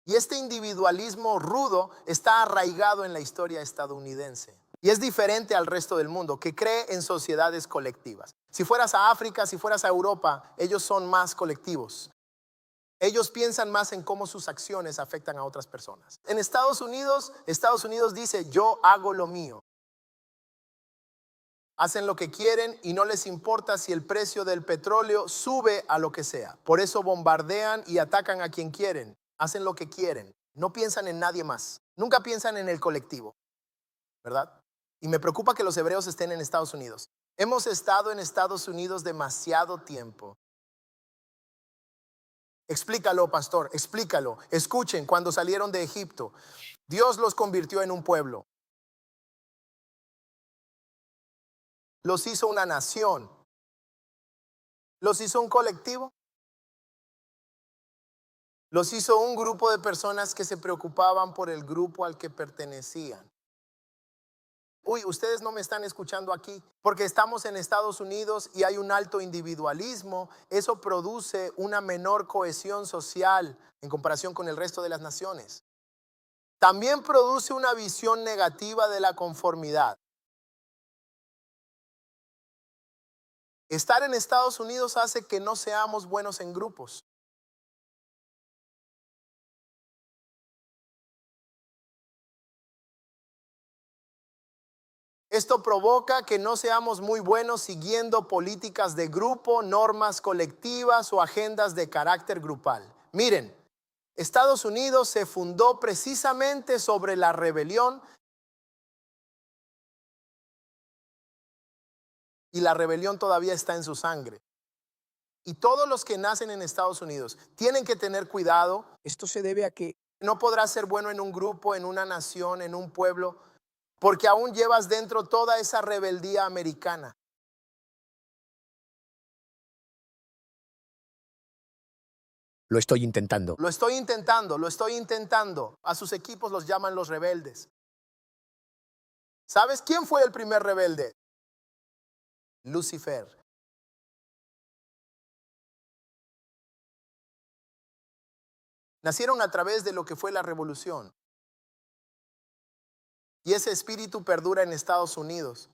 Y este individualismo rudo está arraigado en la historia estadounidense. Y es diferente al resto del mundo, que cree en sociedades colectivas. Si fueras a África, si fueras a Europa, ellos son más colectivos. Ellos piensan más en cómo sus acciones afectan a otras personas. En Estados Unidos dice, yo hago lo mío. Hacen lo que quieren y no les importa si el precio del petróleo sube a lo que sea. Por eso bombardean y atacan a quien quieren. Hacen lo que quieren. No piensan en nadie más. Nunca piensan en el colectivo, ¿verdad? Y me preocupa que los hebreos estén en Estados Unidos. Hemos estado en Estados Unidos demasiado tiempo. Explícalo, pastor, explícalo. Escuchen, cuando salieron de Egipto, Dios los convirtió en un pueblo. Los hizo una nación. Los hizo un colectivo. Los hizo un grupo de personas que se preocupaban por el grupo al que pertenecían. Uy, ustedes no me están escuchando aquí, porque estamos en Estados Unidos y hay un alto individualismo. Eso produce una menor cohesión social en comparación con el resto de las naciones. También produce una visión negativa de la conformidad. Estar en Estados Unidos hace que no seamos buenos en grupos. Esto provoca que no seamos muy buenos siguiendo políticas de grupo, normas colectivas o agendas de carácter grupal. Miren, Estados Unidos se fundó precisamente sobre la rebelión, y la rebelión todavía está en su sangre. Y todos los que nacen en Estados Unidos tienen que tener cuidado. Esto se debe a que no podrás ser bueno en un grupo, en una nación, en un pueblo, porque aún llevas dentro toda esa rebeldía americana. Lo estoy intentando. Lo estoy intentando. A sus equipos los llaman los rebeldes. ¿Sabes quién fue el primer rebelde? Lucifer. Nacieron a través de lo que fue la revolución. Y ese espíritu perdura en Estados Unidos.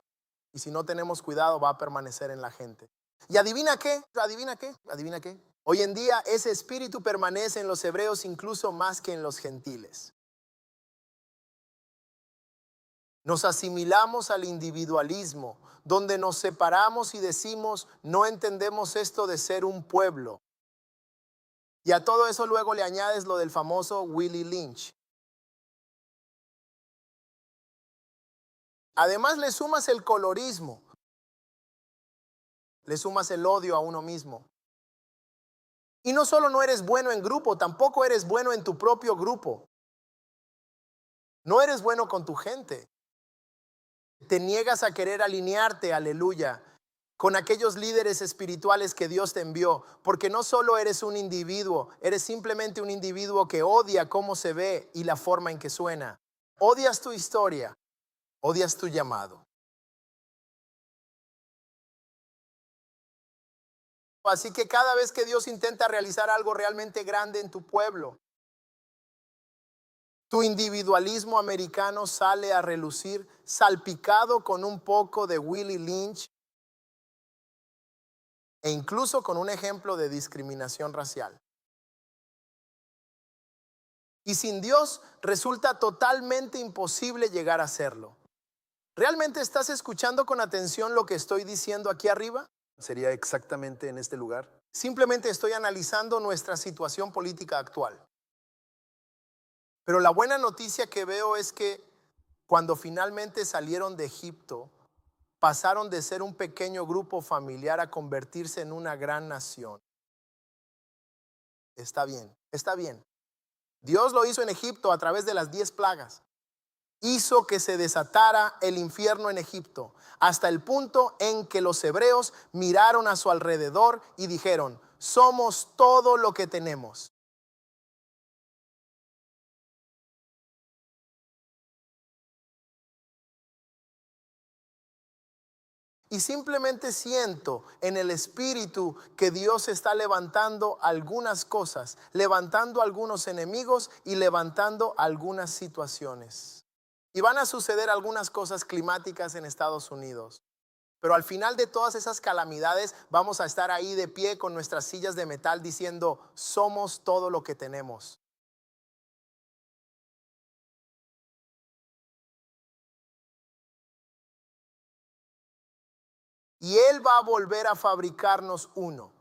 Y si no tenemos cuidado, va a permanecer en la gente. ¿Y adivina qué? ¿Adivina qué? ¿Adivina qué? Hoy en día ese espíritu permanece en los hebreos incluso más que en los gentiles. Nos asimilamos al individualismo, donde nos separamos y decimos, no entendemos esto de ser un pueblo. Y a todo eso luego le añades lo del famoso Willie Lynch. Además le sumas el colorismo, le sumas el odio a uno mismo. Y no solo no eres bueno en grupo, tampoco eres bueno en tu propio grupo. No eres bueno con tu gente. Te niegas a querer alinearte, aleluya, con aquellos líderes espirituales que Dios te envió, porque no solo eres un individuo, eres simplemente un individuo que odia cómo se ve y la forma en que suena. Odias tu historia. Odias tu llamado. Así que cada vez que Dios intenta realizar algo realmente grande en tu pueblo, tu individualismo americano sale a relucir, salpicado con un poco de Willie Lynch e incluso con un ejemplo de discriminación racial. Y sin Dios resulta totalmente imposible llegar a hacerlo. ¿Realmente estás escuchando con atención lo que estoy diciendo aquí arriba? sería exactamente en este lugar? Simplemente estoy analizando nuestra situación política actual. Pero la buena noticia que veo es que cuando finalmente salieron de Egipto, pasaron de ser un pequeño grupo familiar a convertirse en una gran nación. Está bien, está bien. Dios lo hizo en Egipto a través de las 10 plagas. Hizo que se desatara el infierno en Egipto, hasta el punto en que los hebreos miraron a su alrededor y dijeron: somos todo lo que tenemos. Y simplemente siento en el espíritu que Dios está levantando algunas cosas, levantando algunos enemigos y levantando algunas situaciones. Y van a suceder algunas cosas climáticas en Estados Unidos. Pero al final de todas esas calamidades vamos a estar ahí de pie con nuestras sillas de metal diciendo: somos todo lo que tenemos. Y Él va a volver a fabricarnos uno.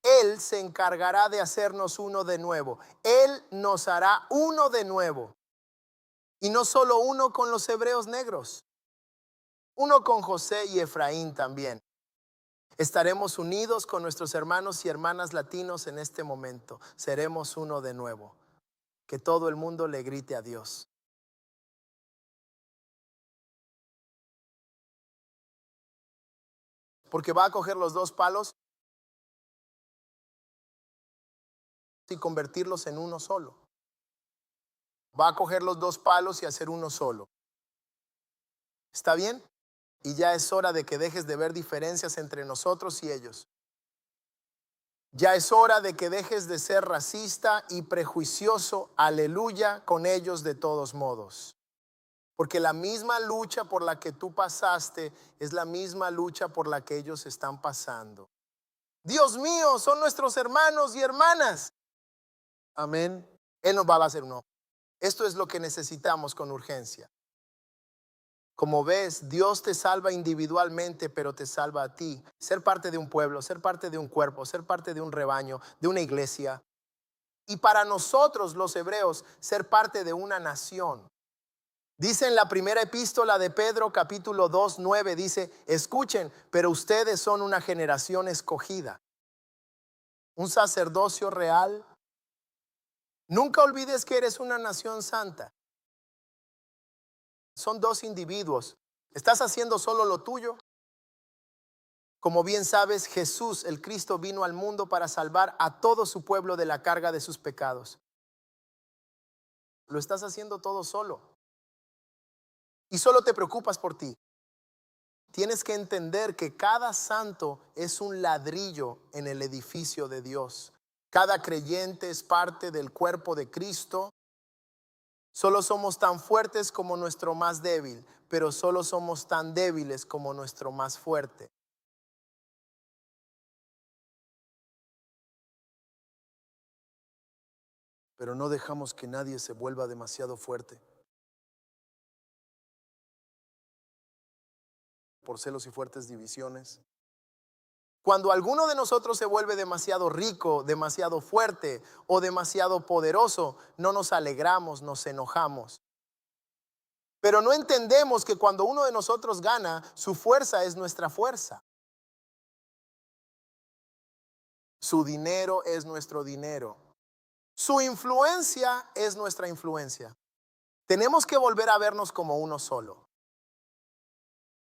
Él se encargará de hacernos uno de nuevo. Él nos hará uno de nuevo. Y no solo uno con los hebreos negros, uno con José y Efraín también. Estaremos unidos con nuestros hermanos y hermanas latinos en este momento. Seremos uno de nuevo. Que todo el mundo le grite a Dios. Porque va a coger los dos palos y convertirlos en uno solo. Va a coger los dos palos y hacer uno solo. ¿Está bien? Y ya es hora de que dejes de ver diferencias entre nosotros y ellos. Ya es hora de que dejes de ser racista y prejuicioso, aleluya, con ellos de todos modos. Porque la misma lucha por la que tú pasaste es la misma lucha por la que ellos están pasando. Dios mío, son nuestros hermanos y hermanas. Amén. Él nos va a hacer uno. Esto es lo que necesitamos con urgencia. Como ves, Dios te salva individualmente, pero te salva a ti. Ser parte de un pueblo, ser parte de un cuerpo, ser parte de un rebaño, de una iglesia. Y para nosotros los hebreos, ser parte de una nación. Dice en la primera epístola de Pedro, capítulo 2, 9, dice: escuchen, pero ustedes son una generación escogida, un sacerdocio real. Nunca olvides que eres una nación santa. Son dos individuos. ¿Estás haciendo solo lo tuyo? Como bien sabes, Jesús, el Cristo, vino al mundo para salvar a todo su pueblo de la carga de sus pecados. Lo estás haciendo todo solo. Y solo te preocupas por ti. Tienes que entender que cada santo es un ladrillo en el edificio de Dios. Cada creyente es parte del cuerpo de Cristo. Solo somos tan fuertes como nuestro más débil, pero solo somos tan débiles como nuestro más fuerte. Pero no dejamos que nadie se vuelva demasiado fuerte por celos y fuertes divisiones. Cuando alguno de nosotros se vuelve demasiado rico, demasiado fuerte o demasiado poderoso, no nos alegramos, nos enojamos. Pero no entendemos que cuando uno de nosotros gana, su fuerza es nuestra fuerza. Su dinero es nuestro dinero. Su influencia es nuestra influencia. Tenemos que volver a vernos como uno solo.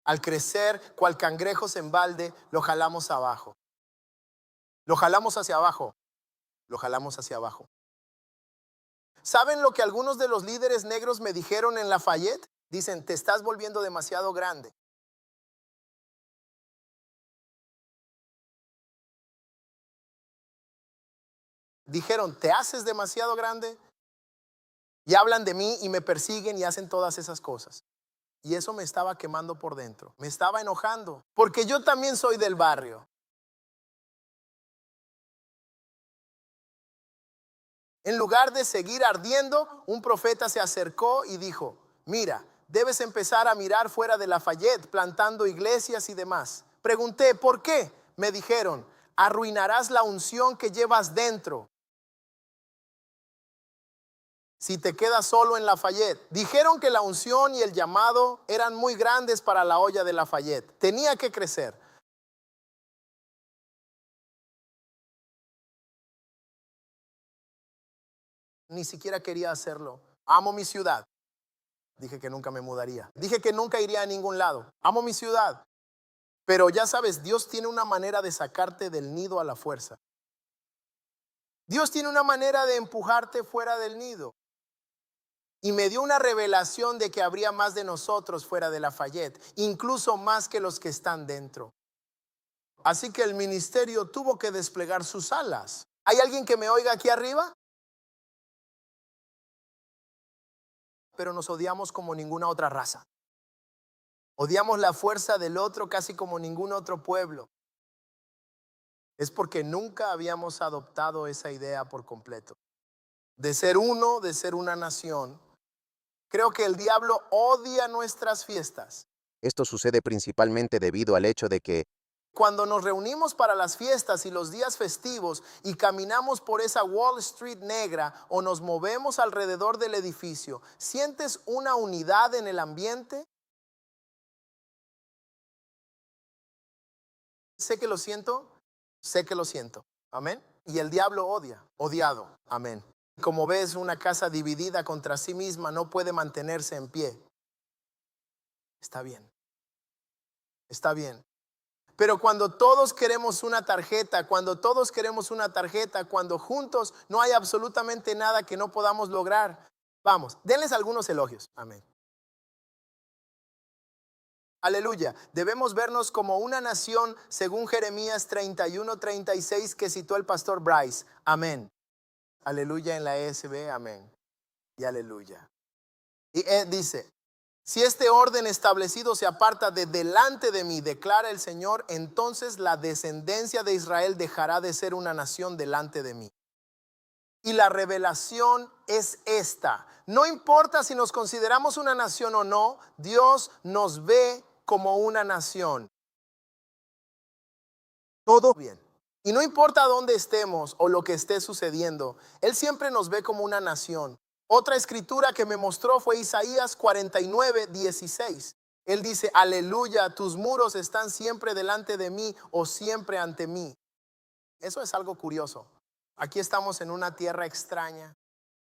Al crecer, cual cangrejos en balde, lo jalamos abajo. Lo jalamos hacia abajo. Lo jalamos hacia abajo. ¿Saben lo que algunos de los líderes negros me dijeron en Lafayette? Dicen: te estás volviendo demasiado grande. Dijeron: te haces demasiado grande. Y hablan de mí y me persiguen y hacen todas esas cosas. Y eso me estaba quemando por dentro. Me estaba enojando. Porque yo también soy del barrio. En lugar de seguir ardiendo, un profeta se acercó y dijo: mira, debes empezar a mirar fuera de Lafayette, plantando iglesias y demás. Pregunté: ¿por qué? Me dijeron, arruinarás la unción que llevas dentro si te quedas solo en Lafayette. Dijeron que la unción y el llamado eran muy grandes para la olla de Lafayette. Tenía que crecer. Ni siquiera quería hacerlo. Amo mi ciudad. Dije que nunca me mudaría. Dije que nunca iría a ningún lado. Amo mi ciudad. Pero ya sabes, Dios tiene una manera de sacarte del nido a la fuerza. Dios tiene una manera de empujarte fuera del nido. Y me dio una revelación de que habría más de nosotros fuera de Lafayette, incluso más que los que están dentro. Así que el ministerio tuvo que desplegar sus alas. ¿Hay alguien que me oiga aquí arriba? Pero nos odiamos como ninguna otra raza. Odiamos la fuerza del otro casi como ningún otro pueblo. Es porque nunca habíamos adoptado esa idea por completo. De ser uno, de ser una nación. Creo que el diablo odia nuestras fiestas. Esto sucede principalmente debido al hecho de que Cuando nos reunimos para las fiestas y los días festivos y caminamos por esa Wall Street negra o nos movemos alrededor del edificio, ¿sientes una unidad en el ambiente? Sé que lo siento, sé que lo siento. Amén. Y el diablo odia, odiado. Amén. Como ves, una casa dividida contra sí misma no puede mantenerse en pie. Está bien. Está bien. Pero cuando todos queremos una tarjeta, cuando juntos no hay absolutamente nada que no podamos lograr. Vamos, denles algunos elogios. Amén. Aleluya. Debemos vernos como una nación según Jeremías 31:36 que citó el pastor Bryce. Amén. Aleluya en la ESV. Amén. Y aleluya. Y dice, si este orden establecido se aparta de delante de mí, declara el Señor, entonces la descendencia de Israel dejará de ser una nación delante de mí. Y la revelación es esta. No importa si nos consideramos una nación o no, Dios nos ve como una nación. Todo bien. Y no importa dónde estemos o lo que esté sucediendo, Él siempre nos ve como una nación. Otra escritura que me mostró fue Isaías 49:16. Él dice, aleluya, tus muros están siempre delante de mí o siempre ante mí. Eso es algo curioso. Aquí estamos en una tierra extraña.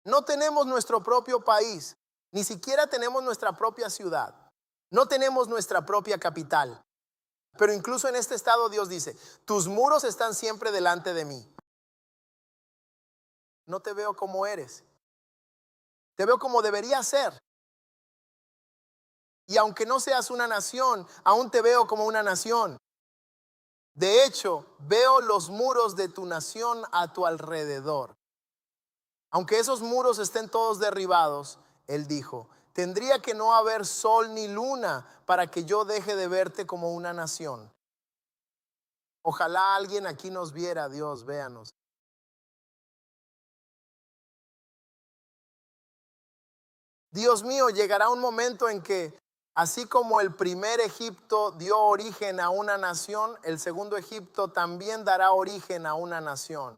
No tenemos nuestro propio país, ni siquiera tenemos nuestra propia ciudad. No tenemos nuestra propia capital. Pero incluso en este estado Dios dice, tus muros están siempre delante de mí. No te veo como eres. Te veo como debería ser. Y aunque no seas una nación, aún te veo como una nación. De hecho, veo los muros de tu nación a tu alrededor. Aunque esos muros estén todos derribados, Él dijo, tendría que no haber sol ni luna para que yo deje de verte como una nación. Ojalá alguien aquí nos viera, Dios, véanos. Dios mío, llegará un momento en que, así como el primer Egipto dio origen a una nación, el segundo Egipto también dará origen a una nación.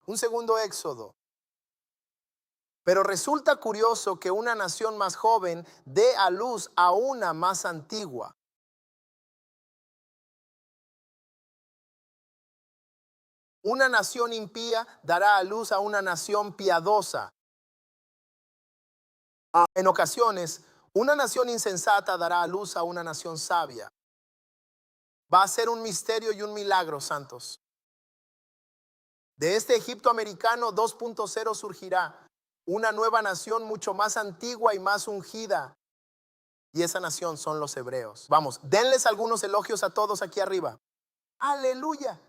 Un segundo éxodo. Pero resulta curioso que una nación más joven dé a luz a una más antigua. Una nación impía dará a luz a una nación piadosa. En ocasiones, una nación insensata dará a luz a una nación sabia. Va a ser un misterio y un milagro, santos. De este Egipto americano 2.0 surgirá una nueva nación mucho más antigua y más ungida. Y esa nación son los hebreos. Vamos, denles algunos elogios a todos aquí arriba. Aleluya.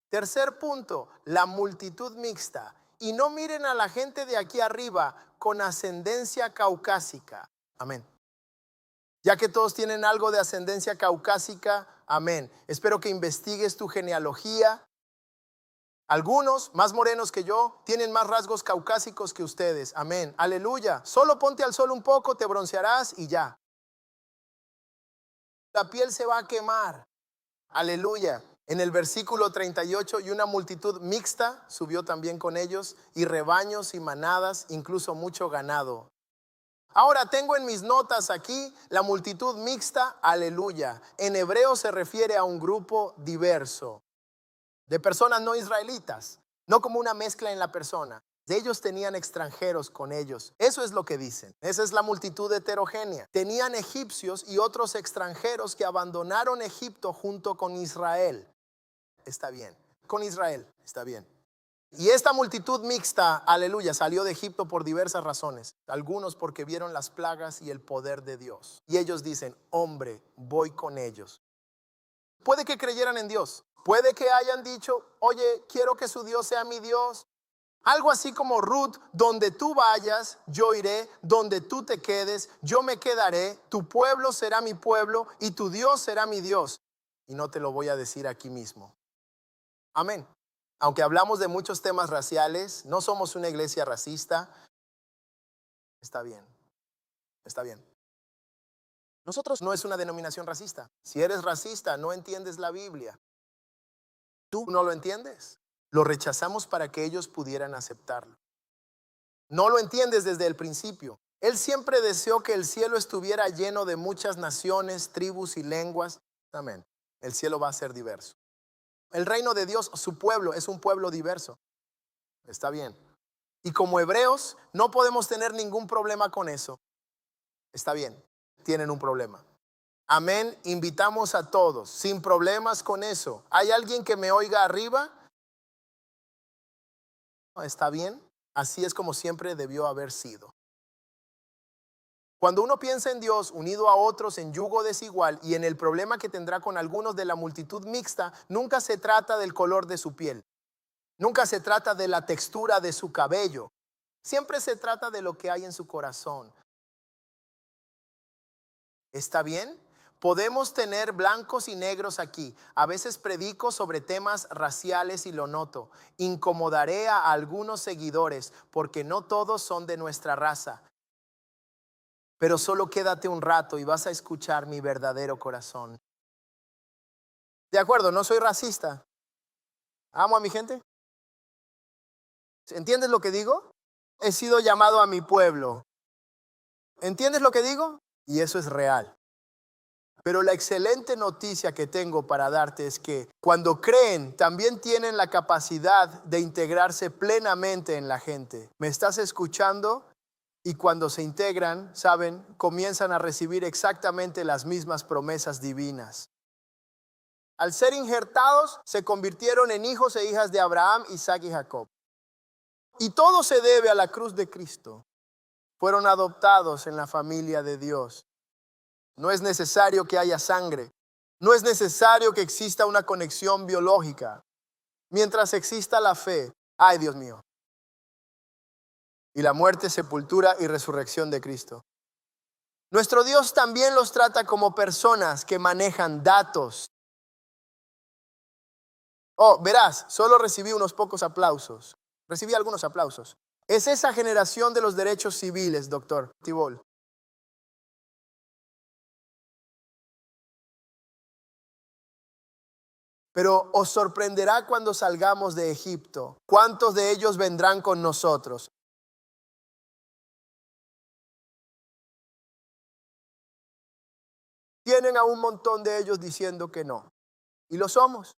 Tercer punto, la multitud mixta. Y no miren a la gente de aquí arriba con ascendencia caucásica. Amén. Ya que todos tienen algo de ascendencia caucásica, amén. Espero que investigues tu genealogía. Algunos, más morenos que yo, tienen más rasgos caucásicos que ustedes. Amén. Aleluya. Solo ponte al sol un poco, te broncearás y ya. la piel se va a quemar. Aleluya. En el versículo 38, y una multitud mixta subió también con ellos, y rebaños y manadas, incluso mucho ganado. Ahora tengo en mis notas aquí la multitud mixta, aleluya. En hebreo se refiere a un grupo diverso de personas no israelitas, no como una mezcla en la persona. Ellos tenían extranjeros con ellos. Eso es lo que dicen. Esa es la multitud heterogénea. Tenían egipcios y otros extranjeros que abandonaron Egipto junto con Israel. Está bien. Con Israel. Está bien. Y esta multitud mixta, aleluya, salió de Egipto por diversas razones. Algunos porque vieron las plagas y el poder de Dios. Y ellos dicen, hombre, voy con ellos. Puede que creyeran en Dios. Puede que hayan dicho, oye, quiero que su Dios sea mi Dios. Algo así como Ruth, donde tú vayas, yo iré, donde tú te quedes, yo me quedaré, tu pueblo será mi pueblo y tu Dios será mi Dios. Y no te lo voy a decir aquí mismo. Amén. Aunque hablamos de muchos temas raciales, no somos una iglesia racista. Está bien, está bien. Nosotros no es una denominación racista. Si eres racista, no entiendes la Biblia. Tú no lo entiendes. Lo rechazamos para que ellos pudieran aceptarlo. No lo entiendes desde el principio. Él siempre deseó que el cielo estuviera lleno de muchas naciones, tribus y lenguas. Amén. El cielo va a ser diverso. El reino de Dios, su pueblo, es un pueblo diverso. Está bien. Y como hebreos, no podemos tener ningún problema con eso. Está bien. Tienen un problema. Amén. Invitamos a todos, sin problemas con eso. ¿Hay alguien que me oiga arriba? ¿Está bien? Así es como siempre debió haber sido. Cuando uno piensa en Dios unido a otros en yugo desigual y en el problema que tendrá con algunos de la multitud mixta, nunca se trata del color de su piel. Nunca se trata de la textura de su cabello. Siempre se trata de lo que hay en su corazón. ¿Está bien? Podemos tener blancos y negros aquí. A veces predico sobre temas raciales y lo noto. Incomodaré a algunos seguidores porque no todos son de nuestra raza. Pero solo quédate un rato y vas a escuchar mi verdadero corazón. De acuerdo, no soy racista. Amo a mi gente. ¿Entiendes lo que digo? He sido llamado a mi pueblo. ¿Entiendes lo que digo? Y eso es real. Pero la excelente noticia que tengo para darte es que cuando creen, también tienen la capacidad de integrarse plenamente en la gente. ¿Me estás escuchando? Y cuando se integran, saben, comienzan a recibir exactamente las mismas promesas divinas. Al ser injertados, se convirtieron en hijos e hijas de Abraham, Isaac y Jacob. Y todo se debe a la cruz de Cristo. Fueron adoptados en la familia de Dios. No es necesario que haya sangre. No es necesario que exista una conexión biológica. Mientras exista la fe, ay Dios mío. Y la muerte, sepultura y resurrección de Cristo. Nuestro Dios también los trata como personas que manejan datos. Oh, verás, solo recibí unos pocos aplausos. Recibí algunos aplausos. Es esa generación de los derechos civiles, doctor Tibol. Pero os sorprenderá cuando salgamos de Egipto. ¿Cuántos de ellos vendrán con nosotros? Tienen a un montón de ellos diciendo que no. Y lo somos.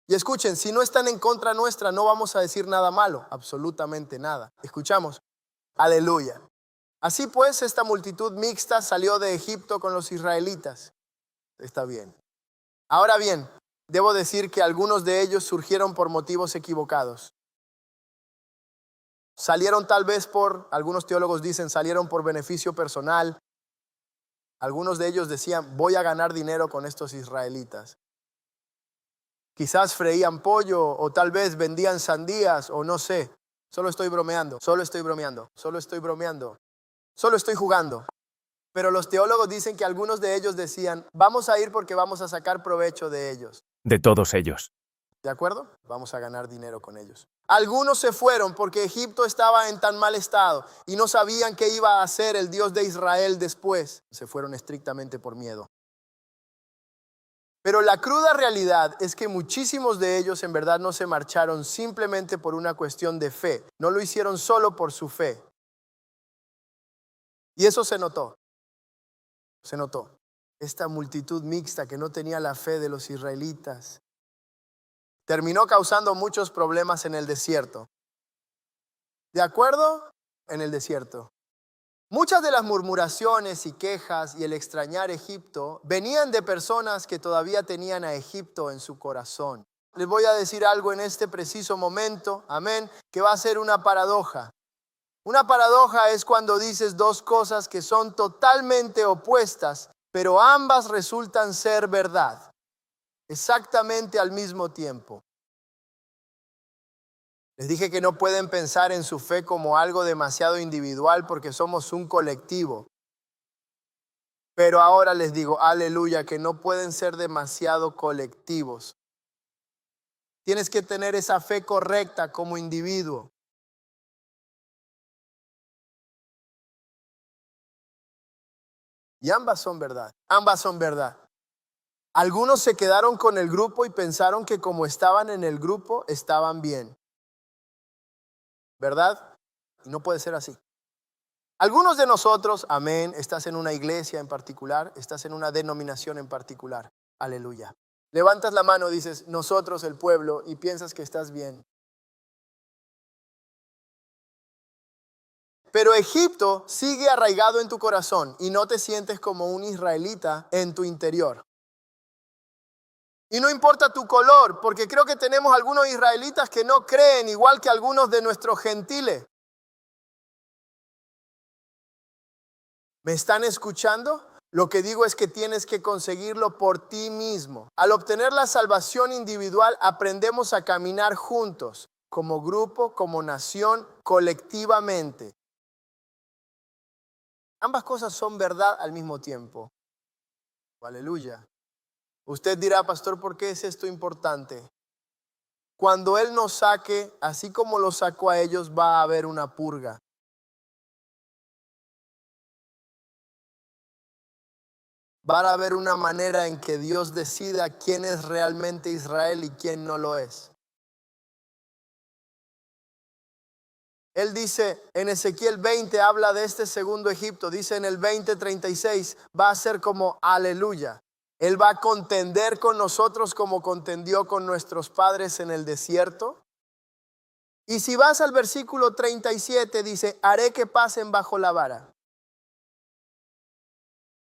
Y escuchen, si no están en contra nuestra, no vamos a decir nada malo. Absolutamente nada. ¿Escuchamos? Aleluya. Así pues, esta multitud mixta salió de Egipto con los israelitas. Está bien. Ahora bien, debo decir que algunos de ellos surgieron por motivos equivocados. Salieron tal vez algunos teólogos dicen, salieron por beneficio personal. Algunos de ellos decían, voy a ganar dinero con estos israelitas. Quizás freían pollo o tal vez vendían sandías o no sé. Solo estoy bromeando, solo estoy jugando. Pero los teólogos dicen que algunos de ellos decían, vamos a ir porque vamos a sacar provecho de ellos. De todos ellos. ¿De acuerdo? Vamos a ganar dinero con ellos. Algunos se fueron porque Egipto estaba en tan mal estado y no sabían qué iba a hacer el Dios de Israel después. Se fueron estrictamente por miedo. Pero la cruda realidad es que muchísimos de ellos en verdad no se marcharon simplemente por una cuestión de fe. No lo hicieron solo por su fe. Y eso se notó. Se notó. Esta multitud mixta que no tenía la fe de los israelitas terminó causando muchos problemas en el desierto. ¿De acuerdo? En el desierto. Muchas de las murmuraciones y quejas y el extrañar Egipto venían de personas que todavía tenían a Egipto en su corazón. Les voy a decir algo en este preciso momento, amén, que va a ser una paradoja. Una paradoja es cuando dices dos cosas que son totalmente opuestas, pero ambas resultan ser verdad, exactamente al mismo tiempo. Les dije que no pueden pensar en su fe como algo demasiado individual porque somos un colectivo. Pero ahora les digo, aleluya, que no pueden ser demasiado colectivos. Tienes que tener esa fe correcta como individuo. Y ambas son verdad, ambas son verdad. Algunos se quedaron con el grupo y pensaron que como estaban en el grupo, estaban bien. ¿Verdad? Y no puede ser así. Algunos de nosotros, amén, estás en una iglesia en particular, estás en una denominación en particular. Aleluya. Levantas la mano, dices, nosotros el pueblo, y piensas que estás bien. Pero Egipto sigue arraigado en tu corazón y no te sientes como un israelita en tu interior. Y no importa tu color, porque creo que tenemos algunos israelitas que no creen igual que algunos de nuestros gentiles. ¿Me están escuchando? Lo que digo es que tienes que conseguirlo por ti mismo. Al obtener la salvación individual, aprendemos a caminar juntos, como grupo, como nación, colectivamente. Ambas cosas son verdad al mismo tiempo. Aleluya. Usted dirá, pastor, ¿por qué es esto importante? Cuando Él nos saque, así como lo sacó a ellos, va a haber una purga. Va a haber una manera en que Dios decida quién es realmente Israel y quién no lo es. Él dice en Ezequiel 20, habla de este segundo Egipto. Dice en el 20:36, va a ser como aleluya. Él va a contender con nosotros como contendió con nuestros padres en el desierto. Y si vas al versículo 37, dice, haré que pasen bajo la vara.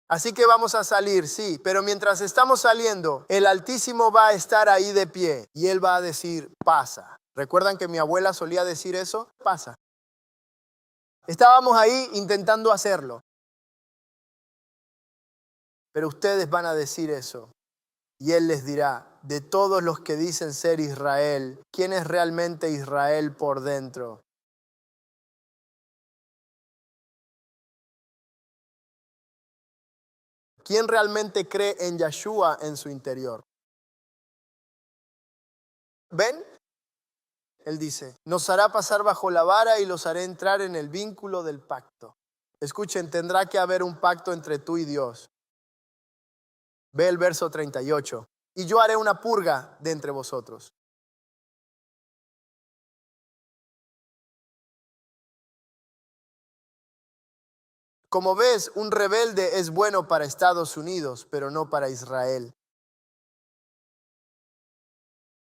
Así que vamos a salir, sí, pero mientras estamos saliendo, el Altísimo va a estar ahí de pie y Él va a decir, pasa. ¿Recuerdan que mi abuela solía decir eso? Pasa. Estábamos ahí intentando hacerlo. Pero ustedes van a decir eso. Y Él les dirá, de todos los que dicen ser Israel, ¿quién es realmente Israel por dentro? ¿Quién realmente cree en Yeshua en su interior? ¿Ven? Él dice, nos hará pasar bajo la vara y los haré entrar en el vínculo del pacto. Escuchen, tendrá que haber un pacto entre tú y Dios. Ve el verso 38. Y yo haré una purga de entre vosotros. Como ves, un rebelde es bueno para Estados Unidos, pero no para Israel.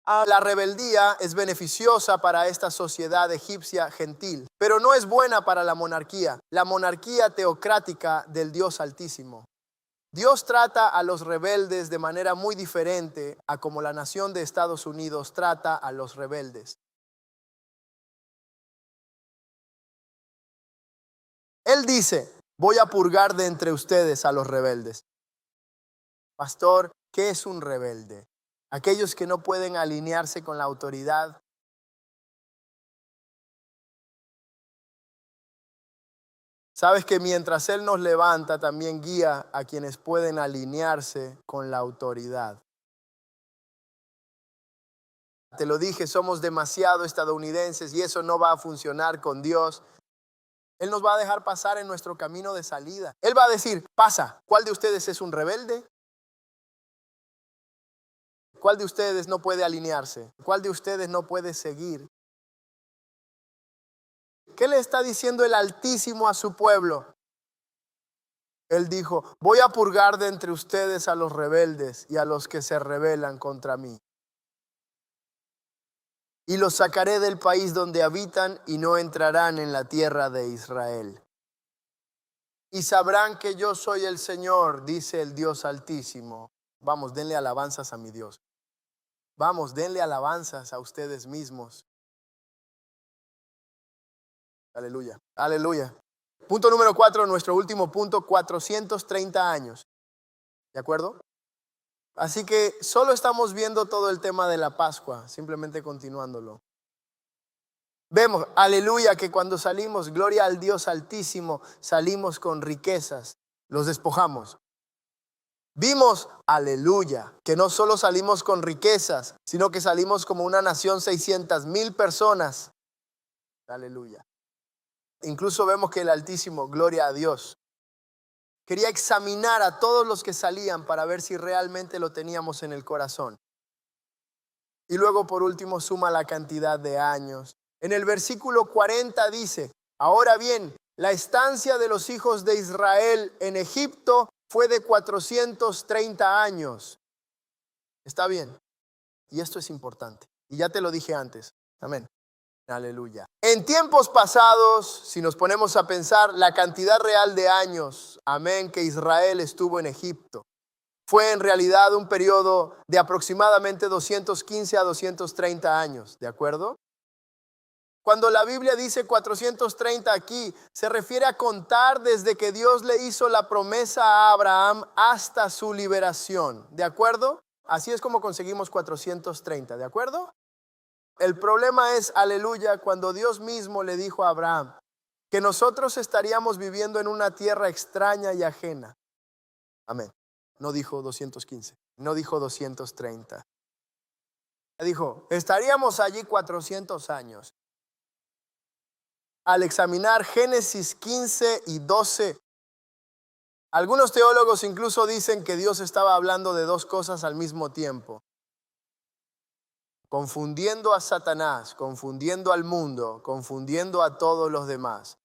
La rebeldía es beneficiosa para esta sociedad egipcia gentil, pero no es buena para la monarquía teocrática del Dios Altísimo. Dios trata a los rebeldes de manera muy diferente a como la nación de Estados Unidos trata a los rebeldes. Él dice, voy a purgar de entre ustedes a los rebeldes. Pastor, ¿qué es un rebelde? Aquellos que no pueden alinearse con la autoridad. Sabes que mientras Él nos levanta, también guía a quienes pueden alinearse con la autoridad. Te lo dije, somos demasiado estadounidenses y eso no va a funcionar con Dios. Él nos va a dejar pasar en nuestro camino de salida. Él va a decir, pasa, ¿cuál de ustedes es un rebelde? ¿Cuál de ustedes no puede alinearse? ¿Cuál de ustedes no puede seguir? ¿Qué le está diciendo el Altísimo a su pueblo? Él dijo, voy a purgar de entre ustedes a los rebeldes y a los que se rebelan contra mí. Y los sacaré del país donde habitan y no entrarán en la tierra de Israel. Y sabrán que yo soy el Señor, dice el Dios Altísimo. Vamos, denle alabanzas a mi Dios. Vamos, denle alabanzas a ustedes mismos. Aleluya, aleluya. Punto número 4, nuestro último punto, 430 años. ¿De acuerdo? Así que solo estamos viendo todo el tema de la Pascua, simplemente continuándolo. Vemos, aleluya, que cuando salimos, gloria al Dios Altísimo, salimos con riquezas, los despojamos. Vimos, aleluya, que no solo salimos con riquezas, sino que salimos como una nación, 600,000 personas. Aleluya. Incluso vemos que el Altísimo, gloria a Dios, quería examinar a todos los que salían para ver si realmente lo teníamos en el corazón. Y luego por último suma la cantidad de años. En el versículo 40 dice, ahora bien, la estancia de los hijos de Israel en Egipto fue de 430 años. Está bien. Y esto es importante. Y ya te lo dije antes. Amén. Aleluya. En tiempos pasados, si nos ponemos a pensar, la cantidad real de años, amén, que Israel estuvo en Egipto, fue en realidad un periodo de aproximadamente 215 a 230 años, ¿de acuerdo? Cuando la Biblia dice 430 aquí, se refiere a contar desde que Dios le hizo la promesa a Abraham hasta su liberación, ¿de acuerdo? Así es como conseguimos 430, ¿de acuerdo? El problema es, aleluya, cuando Dios mismo le dijo a Abraham que nosotros estaríamos viviendo en una tierra extraña y ajena. Amén. No dijo 215, no dijo 230. Dijo, estaríamos allí 400 años. Al examinar Génesis 15 y 12, algunos teólogos incluso dicen que Dios estaba hablando de dos cosas al mismo tiempo. Confundiendo a Satanás, confundiendo al mundo, confundiendo a todos los demás.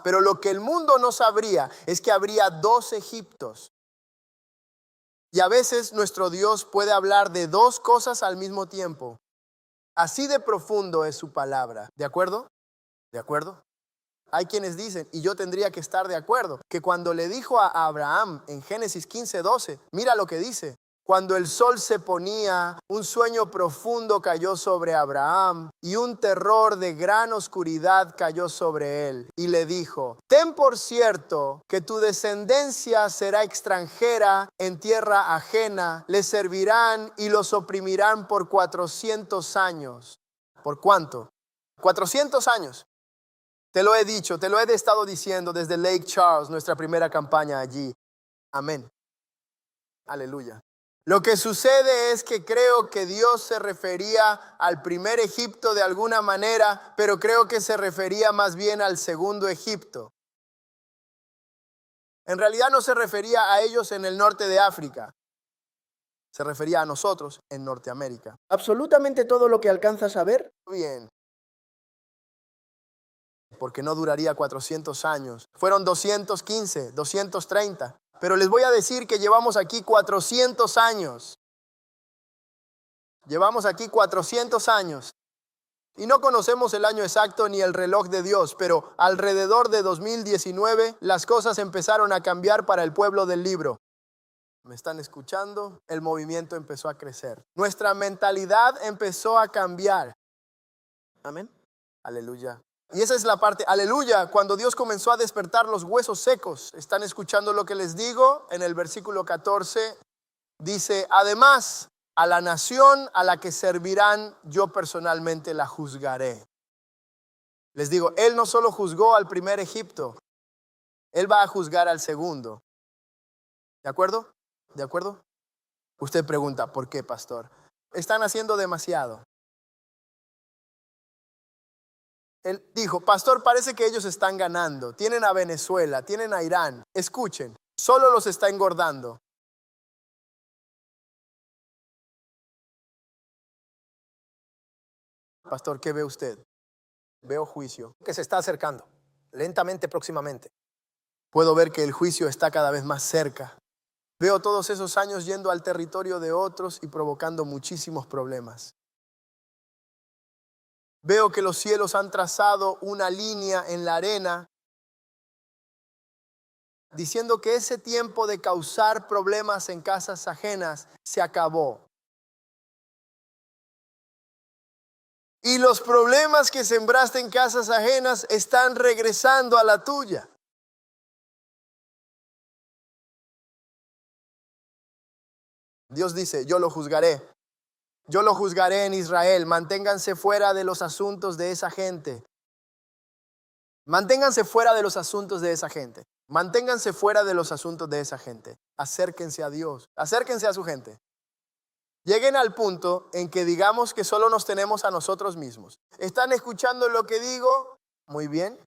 Pero lo que el mundo no sabría es que habría dos Egiptos. Y a veces nuestro Dios puede hablar de dos cosas al mismo tiempo. Así de profundo es su palabra. ¿De acuerdo? ¿De acuerdo? Hay quienes dicen, y yo tendría que estar de acuerdo, que cuando le dijo a Abraham en Génesis 15:12, mira lo que dice. Cuando el sol se ponía, un sueño profundo cayó sobre Abraham y un terror de gran oscuridad cayó sobre él. Y le dijo, ten por cierto que tu descendencia será extranjera en tierra ajena, les servirán y los oprimirán por 400 años. ¿Por cuánto? 400 años. Te lo he dicho, te lo he estado diciendo desde Lake Charles, nuestra primera campaña allí. Amén. Aleluya. Lo que sucede es que creo que Dios se refería al primer Egipto de alguna manera, pero creo que se refería más bien al segundo Egipto. En realidad no se refería a ellos en el norte de África. Se refería a nosotros en Norteamérica. Absolutamente todo lo que alcanzas a ver. Bien. Porque no duraría 400 años. Fueron 215, 230. Pero les voy a decir que llevamos aquí 400 años. Llevamos aquí 400 años. Y no conocemos el año exacto ni el reloj de Dios, pero alrededor de 2019 las cosas empezaron a cambiar para el pueblo del libro. ¿Me están escuchando? El movimiento empezó a crecer. Nuestra mentalidad empezó a cambiar. Amén. Aleluya. Y esa es la parte, aleluya, cuando Dios comenzó a despertar los huesos secos. ¿Están escuchando lo que les digo? En el versículo 14 dice, además, a la nación a la que servirán, yo personalmente la juzgaré. Les digo, Él no solo juzgó al primer Egipto, Él va a juzgar al segundo. ¿De acuerdo? ¿De acuerdo? Usted pregunta, ¿por qué, pastor? Están haciendo demasiado. Él dijo, pastor, parece que ellos están ganando. Tienen a Venezuela, tienen a Irán. Escuchen, solo los está engordando. Pastor, ¿qué ve usted? Veo juicio. Que se está acercando, lentamente, próximamente. Puedo ver que el juicio está cada vez más cerca. Veo todos esos años yendo al territorio de otros y provocando muchísimos problemas. Veo que los cielos han trazado una línea en la arena diciendo que ese tiempo de causar problemas en casas ajenas se acabó. Y los problemas que sembraste en casas ajenas están regresando a la tuya. Dios dice, yo lo juzgaré. Yo lo juzgaré en Israel. Manténganse fuera de los asuntos de esa gente. Manténganse fuera de los asuntos de esa gente. Manténganse fuera de los asuntos de esa gente. Acérquense a Dios. Acérquense a su gente. Lleguen al punto en que digamos que solo nos tenemos a nosotros mismos. ¿Están escuchando lo que digo? Muy bien.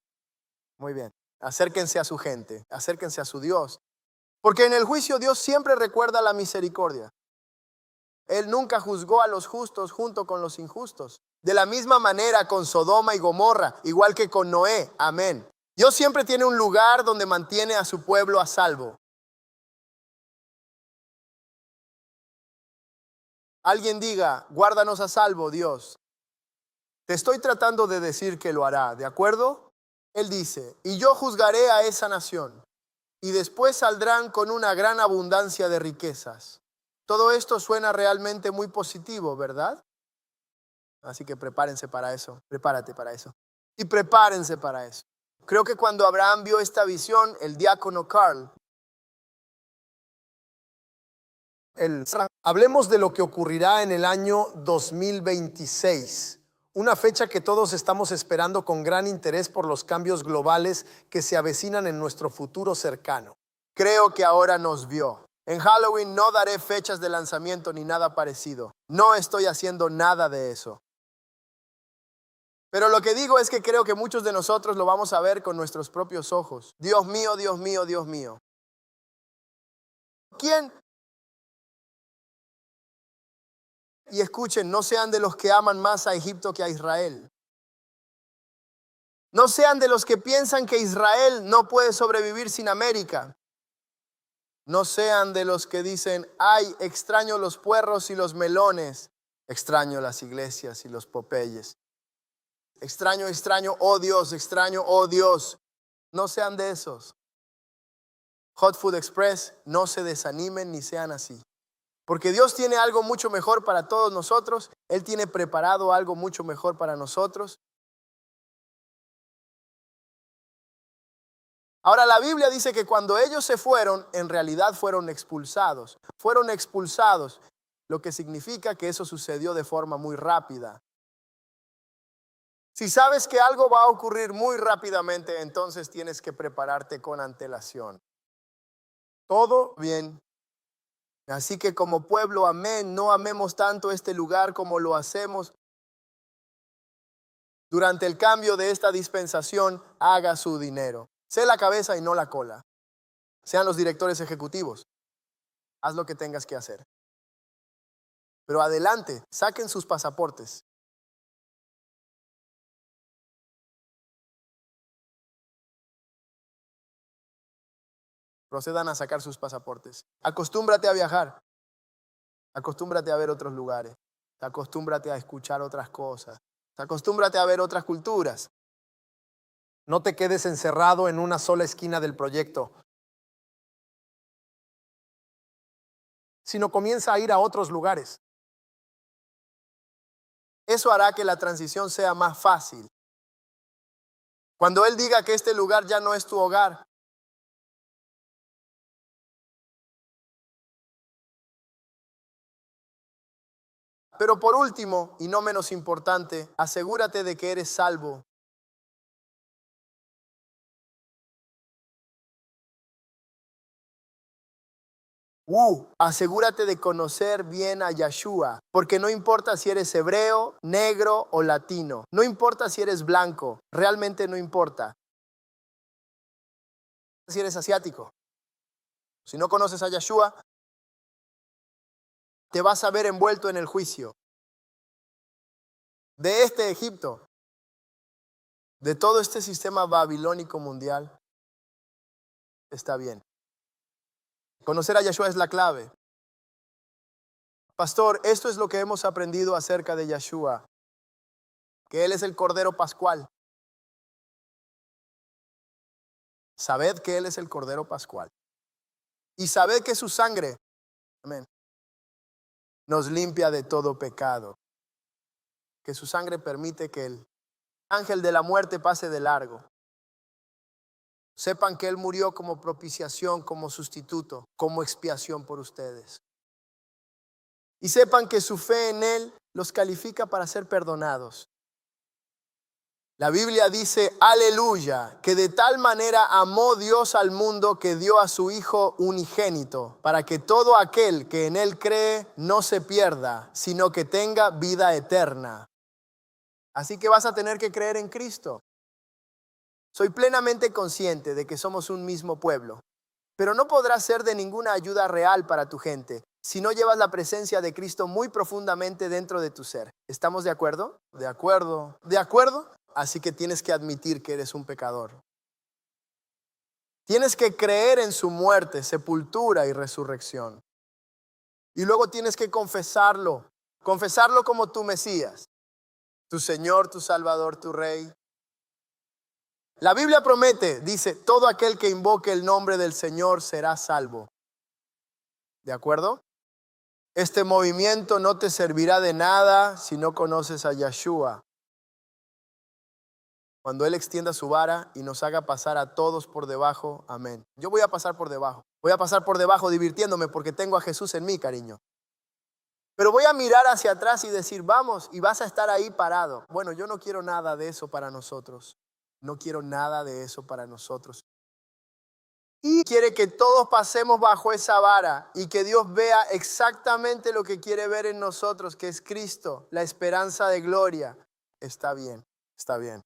Muy bien. Acérquense a su gente. Acérquense a su Dios. Porque en el juicio Dios siempre recuerda la misericordia. Él nunca juzgó a los justos junto con los injustos. De la misma manera con Sodoma y Gomorra, igual que con Noé. Amén. Dios siempre tiene un lugar donde mantiene a su pueblo a salvo. Alguien diga, guárdanos a salvo, Dios. Te estoy tratando de decir que lo hará, ¿de acuerdo? Él dice, y yo juzgaré a esa nación, y después saldrán con una gran abundancia de riquezas. Todo esto suena realmente muy positivo, ¿verdad? Así que prepárense para eso, prepárate para eso. Y prepárense para eso. Creo que cuando Abraham vio esta visión, el diácono Carl, Hablemos de lo que ocurrirá en el año 2026, una fecha que todos estamos esperando con gran interés por los cambios globales que se avecinan en nuestro futuro cercano. creo que ahora nos vio. En Halloween no daré fechas de lanzamiento ni nada parecido. No estoy haciendo nada de eso. Pero lo que digo es que creo que muchos de nosotros lo vamos a ver con nuestros propios ojos. Dios mío, Dios mío, Dios mío. ¿Quién? Y escuchen, no sean de los que aman más a Egipto que a Israel. No sean de los que piensan que Israel no puede sobrevivir sin América. No sean de los que dicen, ay, extraño los puerros y los melones. Extraño las iglesias y los Popeyes. Extraño, oh Dios, extraño, oh Dios. No sean de esos. Hot Food Express, no se desanimen ni sean así. Porque Dios tiene algo mucho mejor para todos nosotros. Él tiene preparado algo mucho mejor para nosotros. Ahora la Biblia dice que cuando ellos se fueron, en realidad fueron expulsados. Fueron expulsados, lo que significa que eso sucedió de forma muy rápida. Si sabes que algo va a ocurrir muy rápidamente, entonces tienes que prepararte con antelación. Todo bien. Así que como pueblo, amén, no amemos tanto este lugar como lo hacemos. Durante el cambio de esta dispensación, haga su dinero. Sé la cabeza y no la cola. Sean los directores ejecutivos. Haz lo que tengas que hacer. Pero adelante, saquen sus pasaportes. Procedan a sacar sus pasaportes. Acostúmbrate a viajar. Acostúmbrate a ver otros lugares. Acostúmbrate a escuchar otras cosas. Acostúmbrate a ver otras culturas. No te quedes encerrado en una sola esquina del proyecto, sino comienza a ir a otros lugares. Eso hará que la transición sea más fácil. Cuando Él diga que este lugar ya no es tu hogar, pero por último, y no menos importante, asegúrate de que eres salvo. Asegúrate de conocer bien a Yeshua, porque no importa si eres hebreo, negro o latino, no importa si eres blanco, realmente no importa. Si eres asiático, si no conoces a Yeshua, te vas a ver envuelto en el juicio de este Egipto, de todo este sistema babilónico mundial. Está bien. Conocer a Yeshua es la clave. Pastor, esto es lo que hemos aprendido acerca de Yeshua, que Él es el Cordero Pascual. Sabed que Él es el Cordero Pascual. Y sabed que su sangre, amén, nos limpia de todo pecado. Que su sangre permite que el ángel de la muerte pase de largo. Sepan que Él murió como propiciación, como sustituto, como expiación por ustedes. Y sepan que su fe en Él los califica para ser perdonados. La Biblia dice, aleluya, que de tal manera amó Dios al mundo que dio a su Hijo unigénito, para que todo aquel que en Él cree no se pierda, sino que tenga vida eterna. Así que vas a tener que creer en Cristo. Soy plenamente consciente de que somos un mismo pueblo, pero no podrás ser de ninguna ayuda real para tu gente si no llevas la presencia de Cristo muy profundamente dentro de tu ser. ¿Estamos de acuerdo? De acuerdo. ¿De acuerdo? Así que tienes que admitir que eres un pecador. Tienes que creer en su muerte, sepultura y resurrección. Y luego tienes que confesarlo como tu Mesías, tu Señor, tu Salvador, tu Rey. La Biblia promete, dice, todo aquel que invoque el nombre del Señor será salvo. ¿De acuerdo? Este movimiento no te servirá de nada si no conoces a Yeshua. Cuando Él extienda su vara y nos haga pasar a todos por debajo, amén. Yo voy a pasar por debajo. Voy a pasar por debajo divirtiéndome porque tengo a Jesús en mí, cariño. Pero voy a mirar hacia atrás y decir, vamos, y vas a estar ahí parado. Bueno, yo no quiero nada de eso para nosotros. No quiero nada de eso para nosotros. Y quiere que todos pasemos bajo esa vara y que Dios vea exactamente lo que quiere ver en nosotros, que es Cristo, la esperanza de gloria. Está bien, está bien.